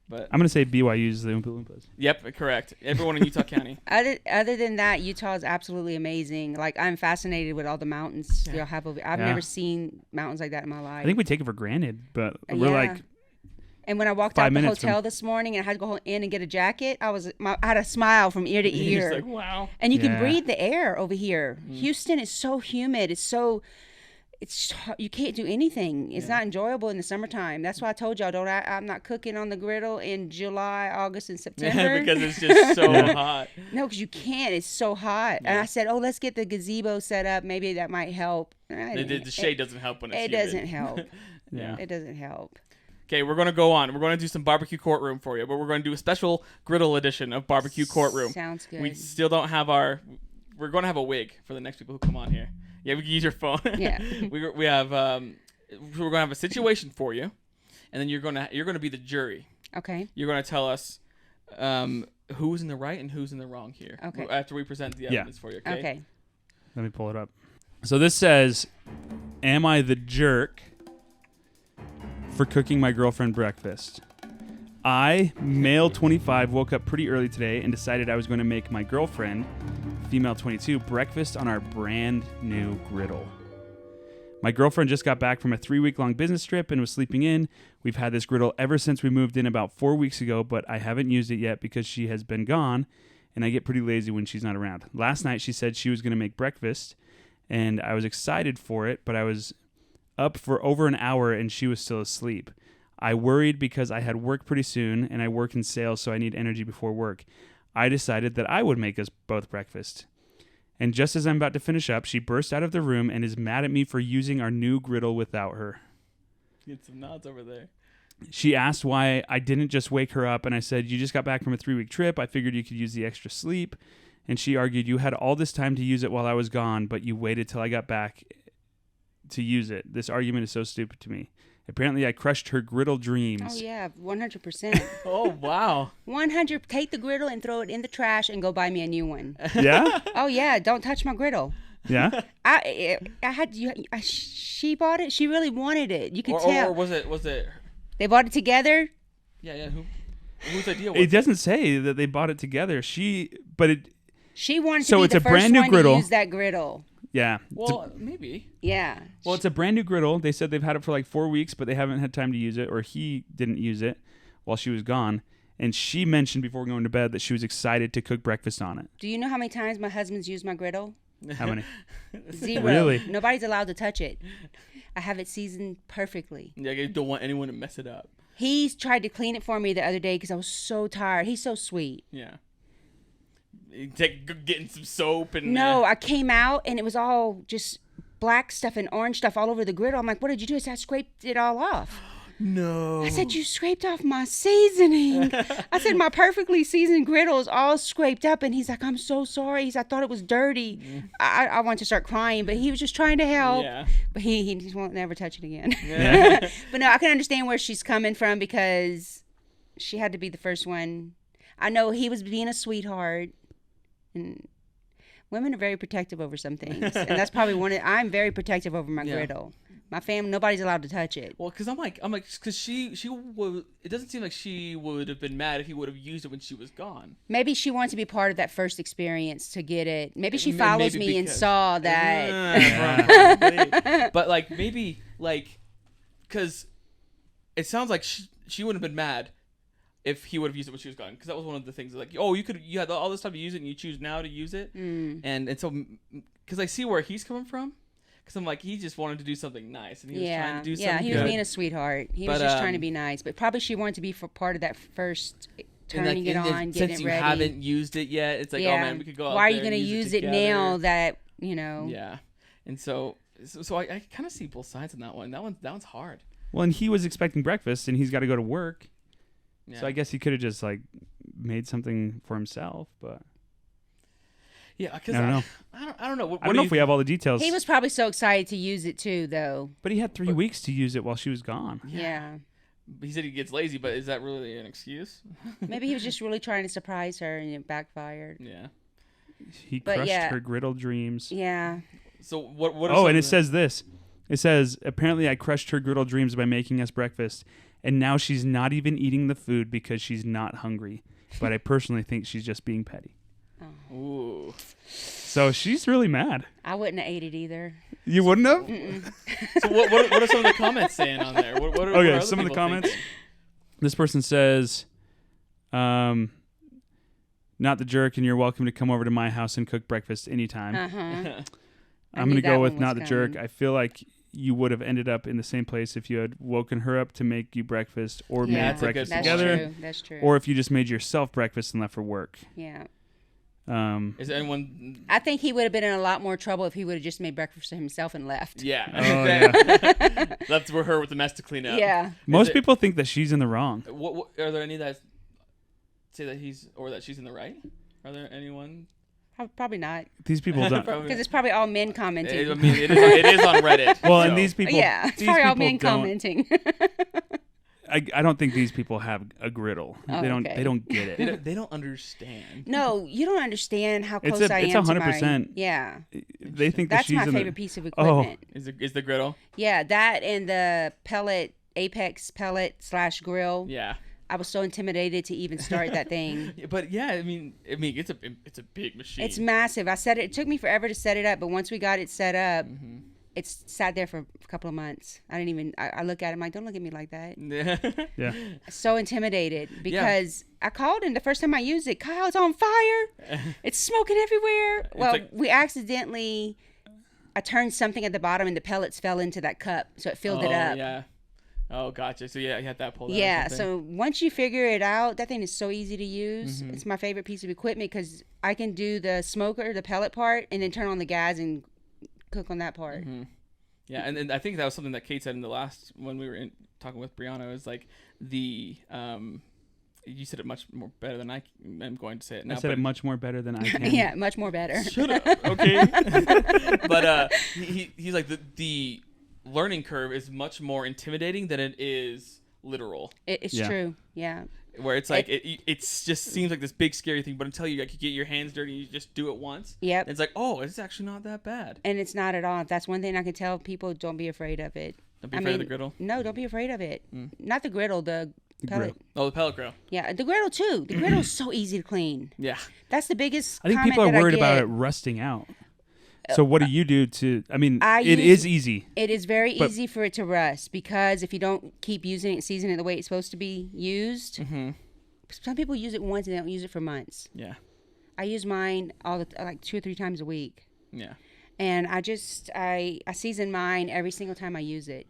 But I'm gonna say BYU's the Oompa Loompas. yep, correct. Everyone in Utah County. Other than that, Utah is absolutely amazing. Like I'm fascinated with all the mountains y'all have over. I've Yeah. never seen mountains like that in my life. I think we take it for granted, but we're Yeah. like, And when I walked 5 out the minutes hotel this morning and I had to go in and get a jacket, I had a smile from ear to You're just ear. like, wow. And you can Yeah. breathe the air over here. Mm. Houston is so humid. You can't do anything. It's not enjoyable in the summertime. That's why I told y'all I'm not cooking on the griddle in July, August, and September. because it's just so Yeah. hot. No, because you can't. It's so hot. And I said, oh, let's get the gazebo set up. Maybe that might help. The shade doesn't help when it's It humid. doesn't help. Yeah. It doesn't help. Okay, we're gonna go on. We're gonna do some barbecue courtroom for you, but we're gonna do a special griddle edition of barbecue courtroom. Sounds good. We still don't have We're gonna have a wig for the next people who come on here. Yeah, we can use your phone. Yeah. we have. We're gonna have a situation for you, and then you're gonna be the jury. Okay. You're gonna tell us who's in the right and who's in the wrong here. Okay. After we present the evidence for you. Okay. Okay. let me pull it up. So this says, "Am I the jerk for cooking my girlfriend breakfast? I, male 25, woke up pretty early today and decided I was going to make my girlfriend, female 22, breakfast on our brand new griddle. My girlfriend just got back from a 3-week-long business trip and was sleeping in. We've had this griddle ever since we moved in about 4 weeks ago, but I haven't used it yet because she has been gone, and I get pretty lazy when she's not around. Last night she said she was going to make breakfast, and I was excited for it, but I was up for over an hour and she was still asleep. I worried because I had work pretty soon, and I work in sales, so I need energy before work. I decided that I would make us both breakfast. And just as I'm about to finish up, she burst out of the room and is mad at me for using our new griddle without her. Get some nods over there. She asked why I didn't just wake her up, and I said, you just got back from a 3-week trip. I figured you could use the extra sleep. And she argued, you had all this time to use it while I was gone, but you waited till I got back to use it. This argument is so stupid to me. Apparently, I crushed her griddle Oh dreams. yeah, 100%. Oh wow. 100. Take the griddle and throw it in the trash and go buy me a new one. Yeah? Oh yeah, don't touch my griddle. Yeah? She bought it. She really wanted it. You could Or tell. was it? They bought it together. Yeah. Whose idea was It doesn't say that they bought it together. She wanted So to be it's the a first brand new one griddle. to use that griddle. yeah. Well, maybe. Yeah. Well, it's a brand new griddle. They said they've had it for like 4 weeks, but they haven't had time to use it, or he didn't use it while she was gone. And she mentioned before going to bed that she was excited to cook breakfast on it. Do you know how many times my husband's used my griddle? How many? 0. Really? Nobody's allowed to touch it. I have it seasoned perfectly. Yeah, you don't want anyone to mess it up. He's tried to clean it for me the other day because I was so tired. He's so sweet. Yeah. Getting some soap and. No, I came out and it was all just black stuff and orange stuff all over the griddle. I'm like, what did you do? I said, I scraped it all off. No. I said, you scraped off my seasoning. I said, my perfectly seasoned griddle is all scraped up. And he's like, I'm so sorry. I thought it was dirty. I wanted to start crying, but he was just trying to help. Yeah. But he just won't never touch it again. Yeah. But no, I can understand where she's coming from because she had to be the first one. I know he was being a sweetheart. And women are very protective over some things. And that's probably I'm very protective over my griddle. My family, nobody's allowed to touch it. Well, because I'm like, because she would. It doesn't seem like she would have been mad if he would have used it when she was gone. Maybe she wants to be part of that first experience to get it. Maybe she Maybe follows me and because- saw that. Probably. But like maybe because it sounds like she wouldn't have been mad if he would have used it when she was gone. Because that was one of the things like, oh, you had all this time to use it and you choose now to use it. And so because I see where he's coming from. Because I'm like, he just wanted to do something nice, and he was trying to do something he was good. being a sweetheart. He was just trying to be nice, but probably she wanted to be for part of that first turning it on, getting since it you ready. haven't used it yet, it's like, oh man, we could go out Why are there you going to and use it together. now that you know? Yeah, and so I kind of see both sides on that one. That one's hard. Well, and he was expecting breakfast, and he's got to go to work. Yeah. So I guess he could have just like made something for himself, but Yeah, because I don't know. I don't know. What I don't know if we have all the details. He was probably so excited to use it too, though. But he had 3 weeks to use it while she was gone. Yeah. He said he gets lazy, but is that really an excuse? Maybe he was just really trying to surprise her, and it backfired. Yeah. He But crushed yeah. her griddle dreams. Yeah. So what? Are Oh, some and of it the- says this. It says, apparently I crushed her griddle dreams by making us breakfast, and now she's not even eating the food because she's not hungry. But I personally think she's just being petty. Ooh. So she's really mad. I wouldn't have ate it either. You wouldn't have? So what are some of the comments saying on there? What are Okay, other some of the people comments. thinking? This person says, not the jerk, and you're welcome to come over to my house and cook breakfast anytime. Uh-huh. I'm knew going to that go with one was not the jerk. coming. I feel like you would have ended up in the same place if you had woken her up to make you breakfast or Yeah, made that's a good breakfast That's together. true. That's true. Or if you just made yourself breakfast and left for work. Yeah. Is anyone? I think he would have been in a lot more trouble if he would have just made breakfast for himself and left. Yeah. Oh, yeah. Left for her with the mess to clean up. Yeah. Most it- people think that she's in the wrong. What are there any that say that he's or that she's in the right? Are there anyone? Probably not. These people don't. Probably Because it's probably all men commenting. I mean, it is on Reddit. Well, so. and these people. Yeah, it's these probably all people men don't- commenting. I don't think these people have a griddle. Oh, they don't. okay. They don't get They it. don't, they don't understand. No, you don't understand how It's close I it's am to 100%. my... Yeah. They think that That's she's my in favorite the. piece of Oh. equipment. Is the griddle? Yeah, that and the pellet, Apex pellet / grill. Yeah. I was so intimidated to even start that thing. Yeah, but yeah, I mean, it's a big machine. It's massive. It took me forever to set it up, but once we got it set up, it's sat there for a couple of months. I look at it, I'm like, don't look at me like that. Yeah. So intimidated because I called him the first time I used it. Kyle, it's on fire. It's smoking everywhere. Well, like- we accidentally, I turned something at the bottom and the pellets fell into that cup. So it filled it up. Yeah. Oh, gotcha. So yeah, you had that pulled out. or Yeah, something. so once you figure it out, that thing is so easy to use. It's my favorite piece of equipment because I can do the smoker, the pellet part, and then turn on the gas and cook on that part. Yeah, and I think that was something that Kate said in the last when we were talking with Brianna. Is like the you said it much more better than I am going to say it now. I said but it much more better than I can. Yeah, much more better. Shut up. Okay. But he's like the learning curve is much more intimidating than it is literal. It's true. Yeah. Where it's like it's just seems like this big scary thing, but until you like you get your hands dirty, you just do it once. Yep. It's like, oh, it's actually not that bad. And it's not at all. That's one thing I can tell people: don't be afraid of it. Don't be afraid of the griddle. No, don't be afraid of it. Not the griddle, the pellet. grill. Oh, the pellet grill. Yeah, the griddle too. The griddle's so easy to clean. Yeah. That's the biggest. I think comment people are that worried I about get. it rusting out. So what do you do to? I mean, it use- is easy. It is very easy for it to rust because if you don't keep using it, season it the way it's supposed to be used. Some people use it once and they don't use it for months. Yeah. I use mine like 2 or 3 times a week. Yeah. And I season mine every single time I use it.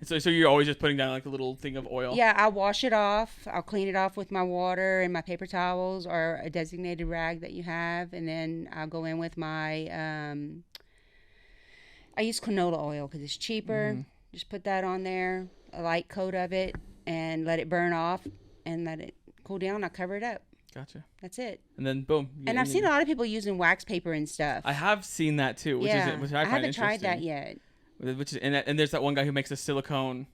So you're always just putting down like a little thing of oil. Yeah, I'll wash it off. I'll clean it off with my water and my paper towels or a designated rag that you have. And then I'll go in with my, I use canola oil because it's cheaper. Just put that on there, a light coat of it, and let it burn off and let it cool down. I'll cover it up. Gotcha. That's it. And then boom. And I've seen a lot of people using wax paper and stuff. I have seen that too, which yeah. is which I find haven't tried interesting. that yet. Which is, and there's that one guy who makes the silicone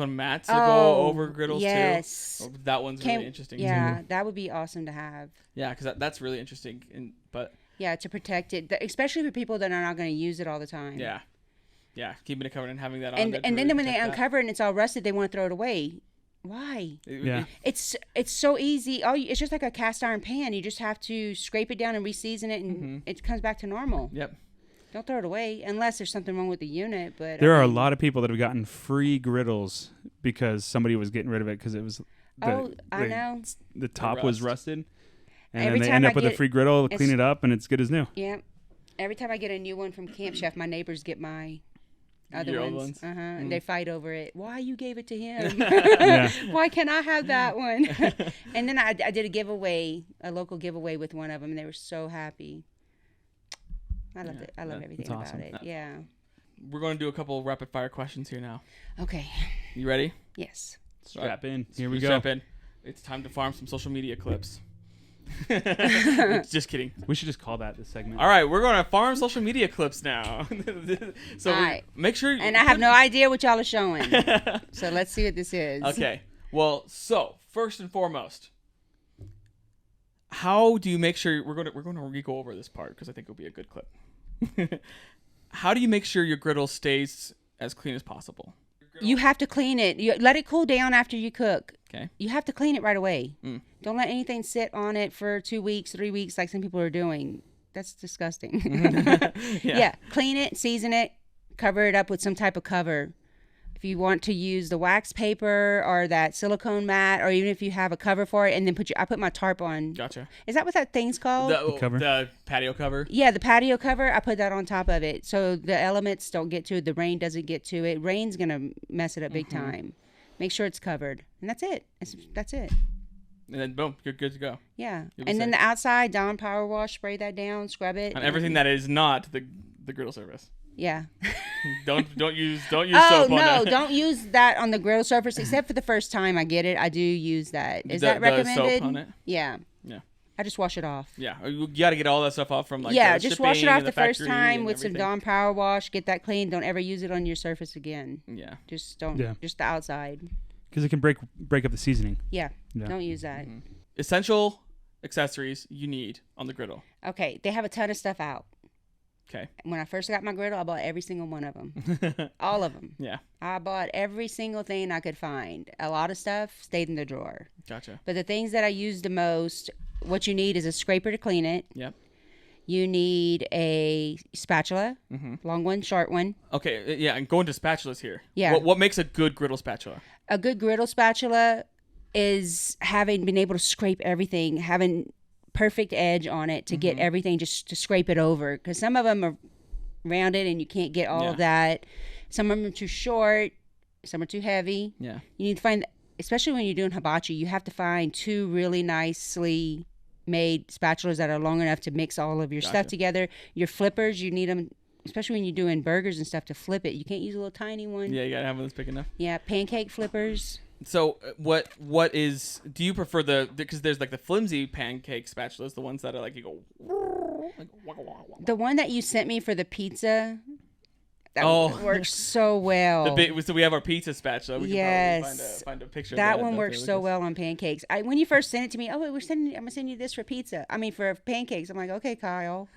mats that go over griddles yes. too. Oh, that one's really interesting Yeah, too. that would be awesome to have. Yeah, because that's really interesting. Yeah, to protect it, especially for people that are not going to use it all the time. Yeah, keeping it covered and having that on. And there then really when they protect that. uncover it and it's all rusted, they want to throw it away. Why? Yeah. It's so easy. It's just like a cast iron pan. You just have to scrape it down and re-season it, and it comes back to normal. Yep. Don't throw it away unless there's something wrong with the unit. But There are a lot of people that have gotten free griddles because somebody was getting rid of it because it was. I know. The top was rusted, and Every then they time end I up with a get- free griddle, clean it up, and it's good as new. Yeah. Every time I get a new one from Camp Chef, my neighbors get my other Your old ones. ones? And they fight over it. Why you gave it to him? Yeah. Why can't I have that one? And then I did a giveaway, a local giveaway with one of them, and they were so happy. I love it. I love everything about awesome. it. Yeah. We're going to do a couple rapid fire questions here now. Okay. You ready? Yes. Strap in. Here we go. Strap in. It's time to farm some social media clips. Just kidding. We should just call that this segment. All right, we're going to farm social media clips now. So All right. make sure. And I have no idea what y'all are showing. So let's see what this is. Okay. Well, so first and foremost, how do you make sure we're going to go over this part because I think it'll be a good clip. How do you make sure your griddle stays as clean as possible? You have to clean it. You let it cool down after you cook. Okay. You have to clean it right away. Don't let anything sit on it for 2 weeks, 3 weeks, like some people are doing. That's disgusting. Yeah. Clean it, season it, cover it up with some type of cover. If you want to use the wax paper or that silicone mat, or even if you have a cover for it, and then I put my tarp on. Gotcha. Is that what that thing's called? cover? The patio cover. Yeah, the patio cover. I put that on top of it, so the elements don't get to it. The rain doesn't get to it. Rain's gonna mess it up big time. Make sure it's covered, and that's it. That's it. And then boom, you're good to go. Yeah, You'll be and then safe. the outside Dawn Power Wash, spray that down, scrub it. On everything that is not the griddle surface. Yeah. Don't use Oh soap on no! that. Don't use that on the griddle surface, except for the first time I get it. I do use that. Is that The recommended? soap on it? Yeah. Yeah. I just wash it off. Yeah, you got to get all that stuff off from yeah, the just wash it shipping off and the first factory time and with some everything. Dawn Power Wash. Get that clean. Don't ever use it on your surface again. Yeah. Just don't. Yeah. Just the outside. Because it can break up the seasoning. Yeah. Yeah. Don't use that. Essential accessories you need on the griddle. Okay, they have a ton of stuff out. Okay. When I first got my griddle, I bought every single one of them. All of them. Yeah. I bought every single thing I could find. A lot of stuff stayed in the drawer. Gotcha. But the things that I use the most, what you need is a scraper to clean it. Yep. You need a spatula, long one, short one. Okay. Yeah, and going to spatulas here. Yeah. What makes a good griddle spatula? A good griddle spatula is having been able to scrape everything, having perfect edge on it to get everything, just to scrape it over. Because some of them are rounded and you can't get all of that. Some of them are too short. Some are too heavy. Yeah. You need to find, especially when you're doing hibachi, you have to find 2 really nicely made spatulas that are long enough to mix all of your stuff together. Your flippers, you need them, especially when you're doing burgers and stuff, to flip it. You can't use a little tiny one. Yeah, you got to have one that's big enough. Yeah, pancake flippers. So what do you prefer because there's like the flimsy pancake spatulas, the ones that are like you go like, waka, waka, waka. The one that you sent me for the pizza, That works so well. So we have our pizza spatula. We can probably find a picture of that. That one works so well on pancakes. When you first sent it to me, I'm gonna send you this for pizza. I mean for pancakes. I'm like, okay, Kyle.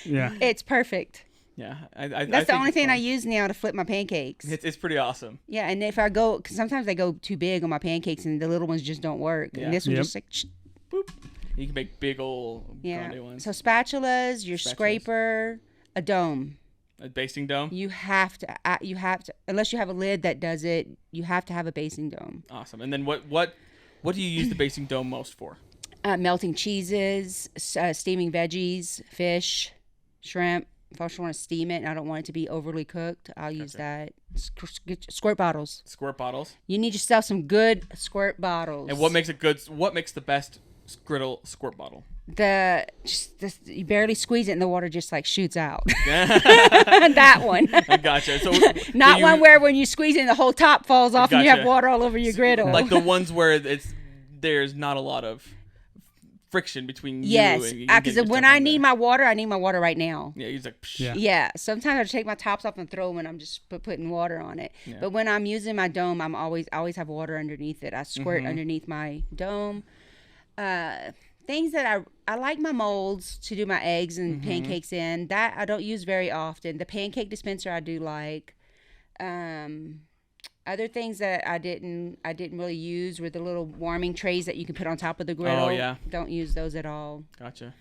Yeah. It's perfect. Yeah, that's the only thing I use now to flip my pancakes. It's pretty awesome. Yeah, and if I go, cause sometimes they go too big on my pancakes, and the little ones just don't work. Yeah. And this one just like, boop. You can make big old grande ones. So spatulas, your scraper, a dome. A basting dome. You have to, unless you have a lid that does it. You have to have a basting dome. Awesome. And then what do you use the basting dome most for? Melting cheeses, steaming veggies, fish, shrimp. If I just want to steam it and I don't want it to be overly cooked, I'll use that. Squirt bottles. Squirt bottles. You need yourself some good squirt bottles. And what makes the best griddle squirt bottle? You barely squeeze it and the water just like shoots out. That one. I gotcha. So not one where when you squeeze it and the whole top falls off and you have water all over your griddle. Like the ones where there's not a lot of friction between you. Yes, because when I need my water right now. Yeah, he's like, yeah. Yeah, sometimes I take my tops off and throw them, and I'm just putting water on it. Yeah. But when I'm using my dome, I always have water underneath it. I squirt underneath my dome. Things that I like my molds to do my eggs and pancakes in. That I don't use very often. The pancake dispenser I do like. Other things that I didn't really use were the little warming trays that you can put on top of the griddle. Oh yeah. Don't use those at all. Gotcha.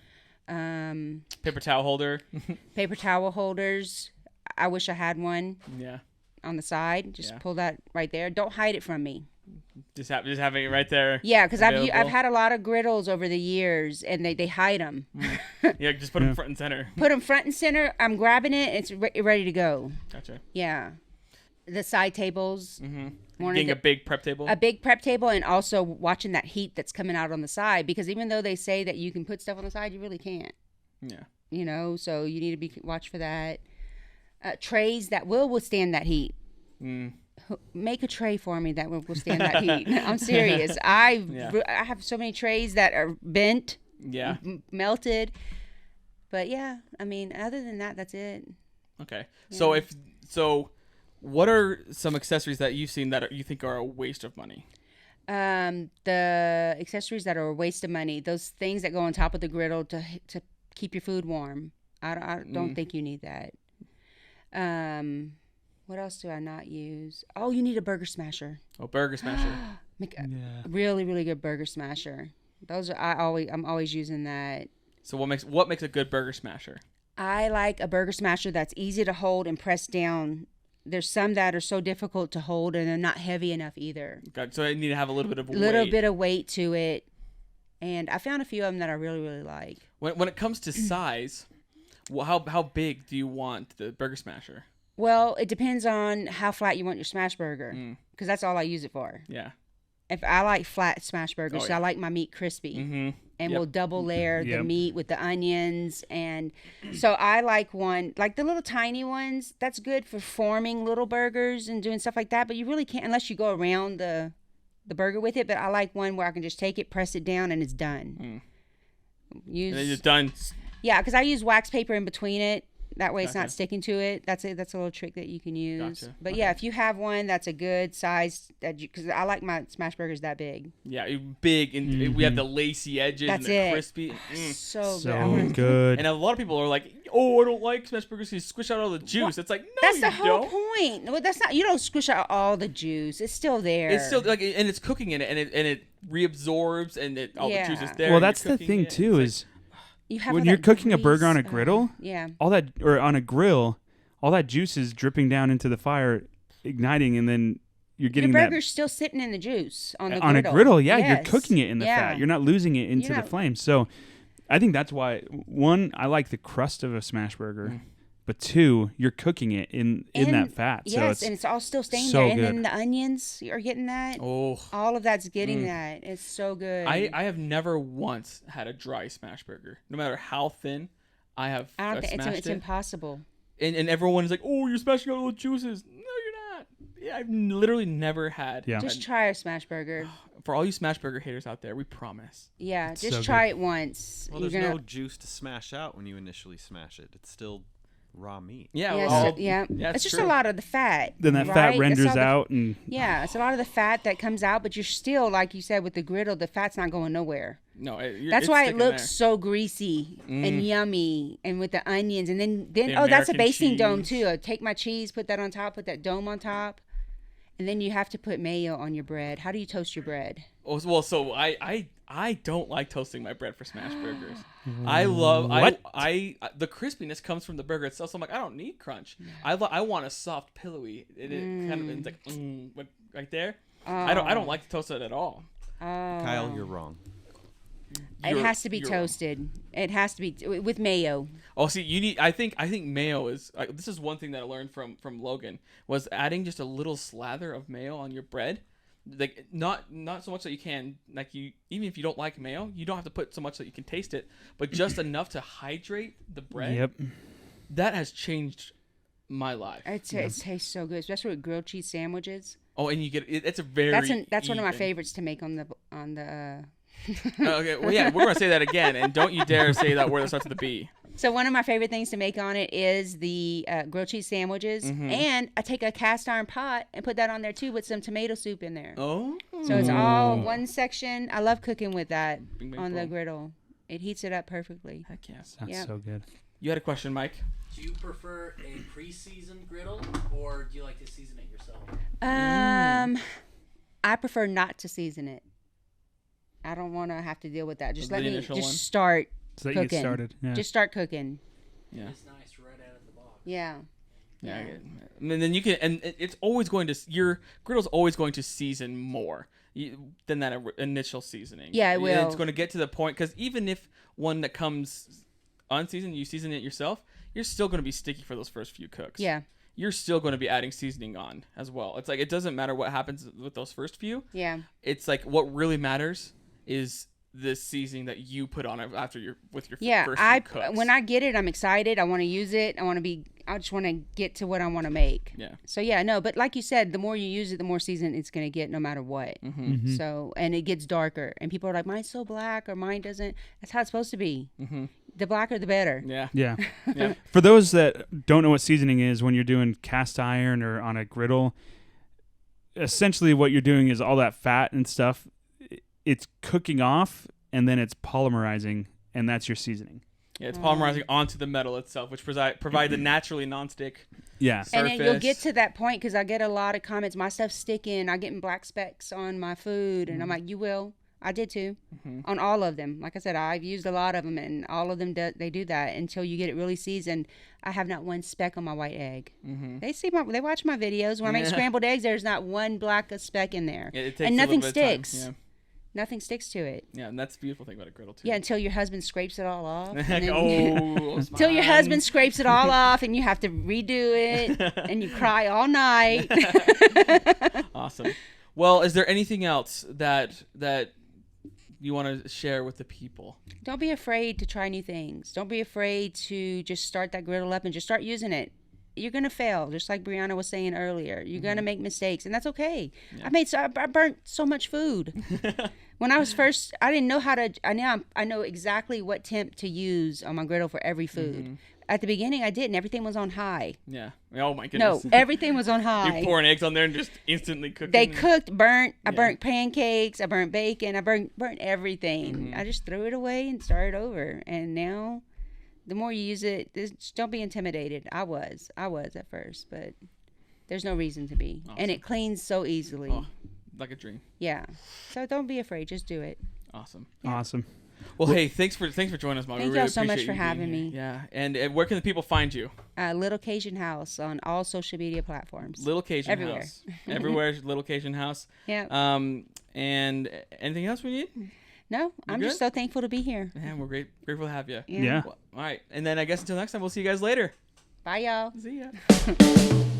Paper towel holder. Paper towel holders. I wish I had one. Yeah. On the side, just pull that right there. Don't hide it from me. Just having it right there. Yeah, because I've had a lot of griddles over the years, and they hide them. Yeah, just put them front and center. Put them front and center. I'm grabbing it. It's ready to go. Gotcha. Yeah. The side tables. Getting a big prep table. A big prep table, and also watching that heat that's coming out on the side, because even though they say that you can put stuff on the side, you really can't. Yeah. So you need to watch for that. Trays that will withstand that heat. Make a tray for me that will withstand that heat. I'm serious. I have so many trays that are bent. Yeah. Melted. But yeah, I mean, other than that, that's it. Okay. Yeah. So what are some accessories that you've seen that you think are a waste of money? The accessories that are a waste of money, those things that go on top of the griddle to keep your food warm. I don't think you need that. What else do I not use? Oh, you need a burger smasher. Oh, burger smasher. Make a really, really good burger smasher. Those are I'm always using that. So what makes a good burger smasher? I like a burger smasher that's easy to hold and press down. There's some that are so difficult to hold, and they're not heavy enough either. Got so I need to have a little bit of weight to it. And I found a few of them that I really, really like. When it comes to size, how big do you want the burger smasher? Well, it depends on how flat you want your smash burger, because that's all I use it for. Yeah. If I like flat smash burgers, so I like my meat crispy, and we'll double layer the meat with the onions, and so I like one like the little tiny ones. That's good for forming little burgers and doing stuff like that. But you really can't unless you go around the burger with it. But I like one where I can just take it, press it down, and it's done. And then it's done. Yeah, because I use wax paper in between it. That way it's not sticking to it. That's a little trick that you can use. Gotcha. But yeah, if you have one that's a good size, because I like my smash burgers that big. Yeah, big, and we have the lacy edges and the crispy. So good. And a lot of people are like, "Oh, I don't like smash burgers. You squish out all the juice." It's like, no, that's the whole point. Well, that's not. You don't squish out all the juice. It's still there. It's still like, and it's cooking in it, and it reabsorbs, and all the juice is there. Well, that's the thing too. Is when you're cooking a burger on a griddle, all that, or on a grill, all that juice is dripping down into the fire, igniting, and then you're getting your burger's still sitting in the juice on the griddle. On a griddle, you're cooking it in the fat. You're not losing it into the flame. So, I think that's why I like the crust of a smash burger, but two, you're cooking it in that fat. Yes, so and it's all still staying so there. And good. then the onions, you're getting that. Oh, all of that's getting that. It's so good. I have never once had a dry smash burger, no matter how thin. I don't think it's impossible. And everyone is like, "Oh, you're smashing out all the juices." No, you're not. Yeah, I've literally never had. Yeah. Just try a smash burger. For all you smash burger haters out there, we promise. Yeah, just try it once. Well, there's no juice to smash out when you initially smash it. It's still raw meat. Yeah, Yeah, well, yeah. yeah, It's just true. a lot of the fat. Then that right? fat That's renders all the- out, and Yeah, it's a lot of the fat that comes out, but you're still, like you said, with the griddle, the fat's not going nowhere. No, That's it's why it sticking looks there. so greasy and yummy, and with the onions, and then The that's a American basting dome cheese. too. I take my cheese, put that on top, put that dome on top, and then you have to put mayo on your bread. How do you toast your bread? Oh, well, so I don't like toasting my bread for smash burgers. I love What? I the crispiness comes from the burger itself. So I'm like, I don't need crunch. I want a soft, pillowy. It kind of it's like like right there. I don't like to toast it at all. Kyle, you're wrong. It has to be you're- toasted. It has to be with mayo. Oh, see, you need. I think mayo is. This is one thing that I learned from Logan was adding just a little slather of mayo on your bread. Like not so much that you can even if you don't like mayo, you don't have to put so much that you can taste it, but just enough to hydrate the bread. yep. That has changed my life. It tastes so good, especially with grilled cheese sandwiches. Oh, and you get it's a very That's one of my even- favorites to make on the. Okay, well, yeah, we're gonna say that again, and don't you dare say that word that starts with a B. So one of my favorite things to make on it is the grilled cheese sandwiches, and I take a cast iron pot and put that on there too with some tomato soup in there. Oh, So it's all one section. I love cooking with that Bing, bing, on the boom. griddle. It heats it up perfectly. heck yes. That's Yep. so good. You had a question, Mike. Do you prefer a pre-seasoned griddle, or do you like to season it yourself? I prefer not to season it. I don't want to have to deal with that. Just The let me initial just one? start So that cooking. you get started. Yeah. Just start cooking. Yeah. It's nice right out of the box. Yeah. Yeah, I get it. And then you can, and it's always going to, your griddle's always going to season more than that initial seasoning. Yeah, it will. It's going to get to the point, because even if one that comes unseasoned, you season it yourself, you're still going to be sticky for those first few cooks. Yeah. You're still going to be adding seasoning on as well. It's like, it doesn't matter what happens with those first few. Yeah. It's like, what really matters is the seasoning that you put on it after with your Yeah. first few cooks. When I get it, I'm excited. I want to use it. I just want to get to what I want to make. Yeah. So yeah, no, but like you said, the more you use it, the more seasoned it's going to get no matter what. Mm-hmm. So, and it gets darker, and people are like, mine's so black or mine doesn't. That's how it's supposed to be. Mm-hmm. The blacker, the better. Yeah. Yeah. Yeah. For those that don't know what seasoning is, when you're doing cast iron or on a griddle, essentially what you're doing is all that fat and stuff, it's cooking off and then it's polymerizing, and that's your seasoning. Yeah, it's polymerizing onto the metal itself, which provide the naturally nonstick Yeah. And then you'll get surface. to that point because I get a lot of comments. My stuff's sticking. I'm getting black specks on my food, and I'm like, you will. I did too, on all of them. Like I said, I've used a lot of them, and all of them they do that until you get it really seasoned. I have not one speck on my white egg. They watch my videos. When I make scrambled eggs, there's not one black speck in there, Yeah, it takes and a little nothing bit of time. sticks. Nothing sticks to it. Yeah, and that's the beautiful thing about a griddle too. Yeah, until your husband scrapes it all off. and Like, then- oh, Until your husband scrapes it all off, and you have to redo it, and you cry all night. Awesome. Well, is there anything else that you want to share with the people? Don't be afraid to try new things. Don't be afraid to just start that griddle up and just start using it. You're gonna fail, just like Brianna was saying earlier. You're gonna make mistakes, and that's okay. I burnt so much food. When I was first, I didn't know how to. I know exactly what temp to use on my griddle for every food. At the beginning, I didn't. Everything was on high. Yeah. Oh my No, goodness. everything was on high. You're pouring eggs on there and just instantly cooking. They cooked, burnt. I burnt pancakes. I burnt bacon. I burnt everything. I just threw it away and started over. And now, the more you use it, just don't be intimidated. I was at first, but there's no reason to be. And it cleans so easily. Oh, like a dream. Yeah. So don't be afraid. Just do it. Awesome. Awesome. Well, hey, thanks for joining us, Mom. Thank we really y'all so much appreciate for you being having here. me. Yeah. And where can the people find you? LittleCajunHouse on all social media platforms. Little Cajun Everywhere. House. Everywhere, Little Cajun House. Yeah. And anything else we need? No, I'm just good? so thankful to be here. And we're grateful to have you. Yeah. Well, all right. And then I guess until next time, we'll see you guys later. Bye, y'all. See ya.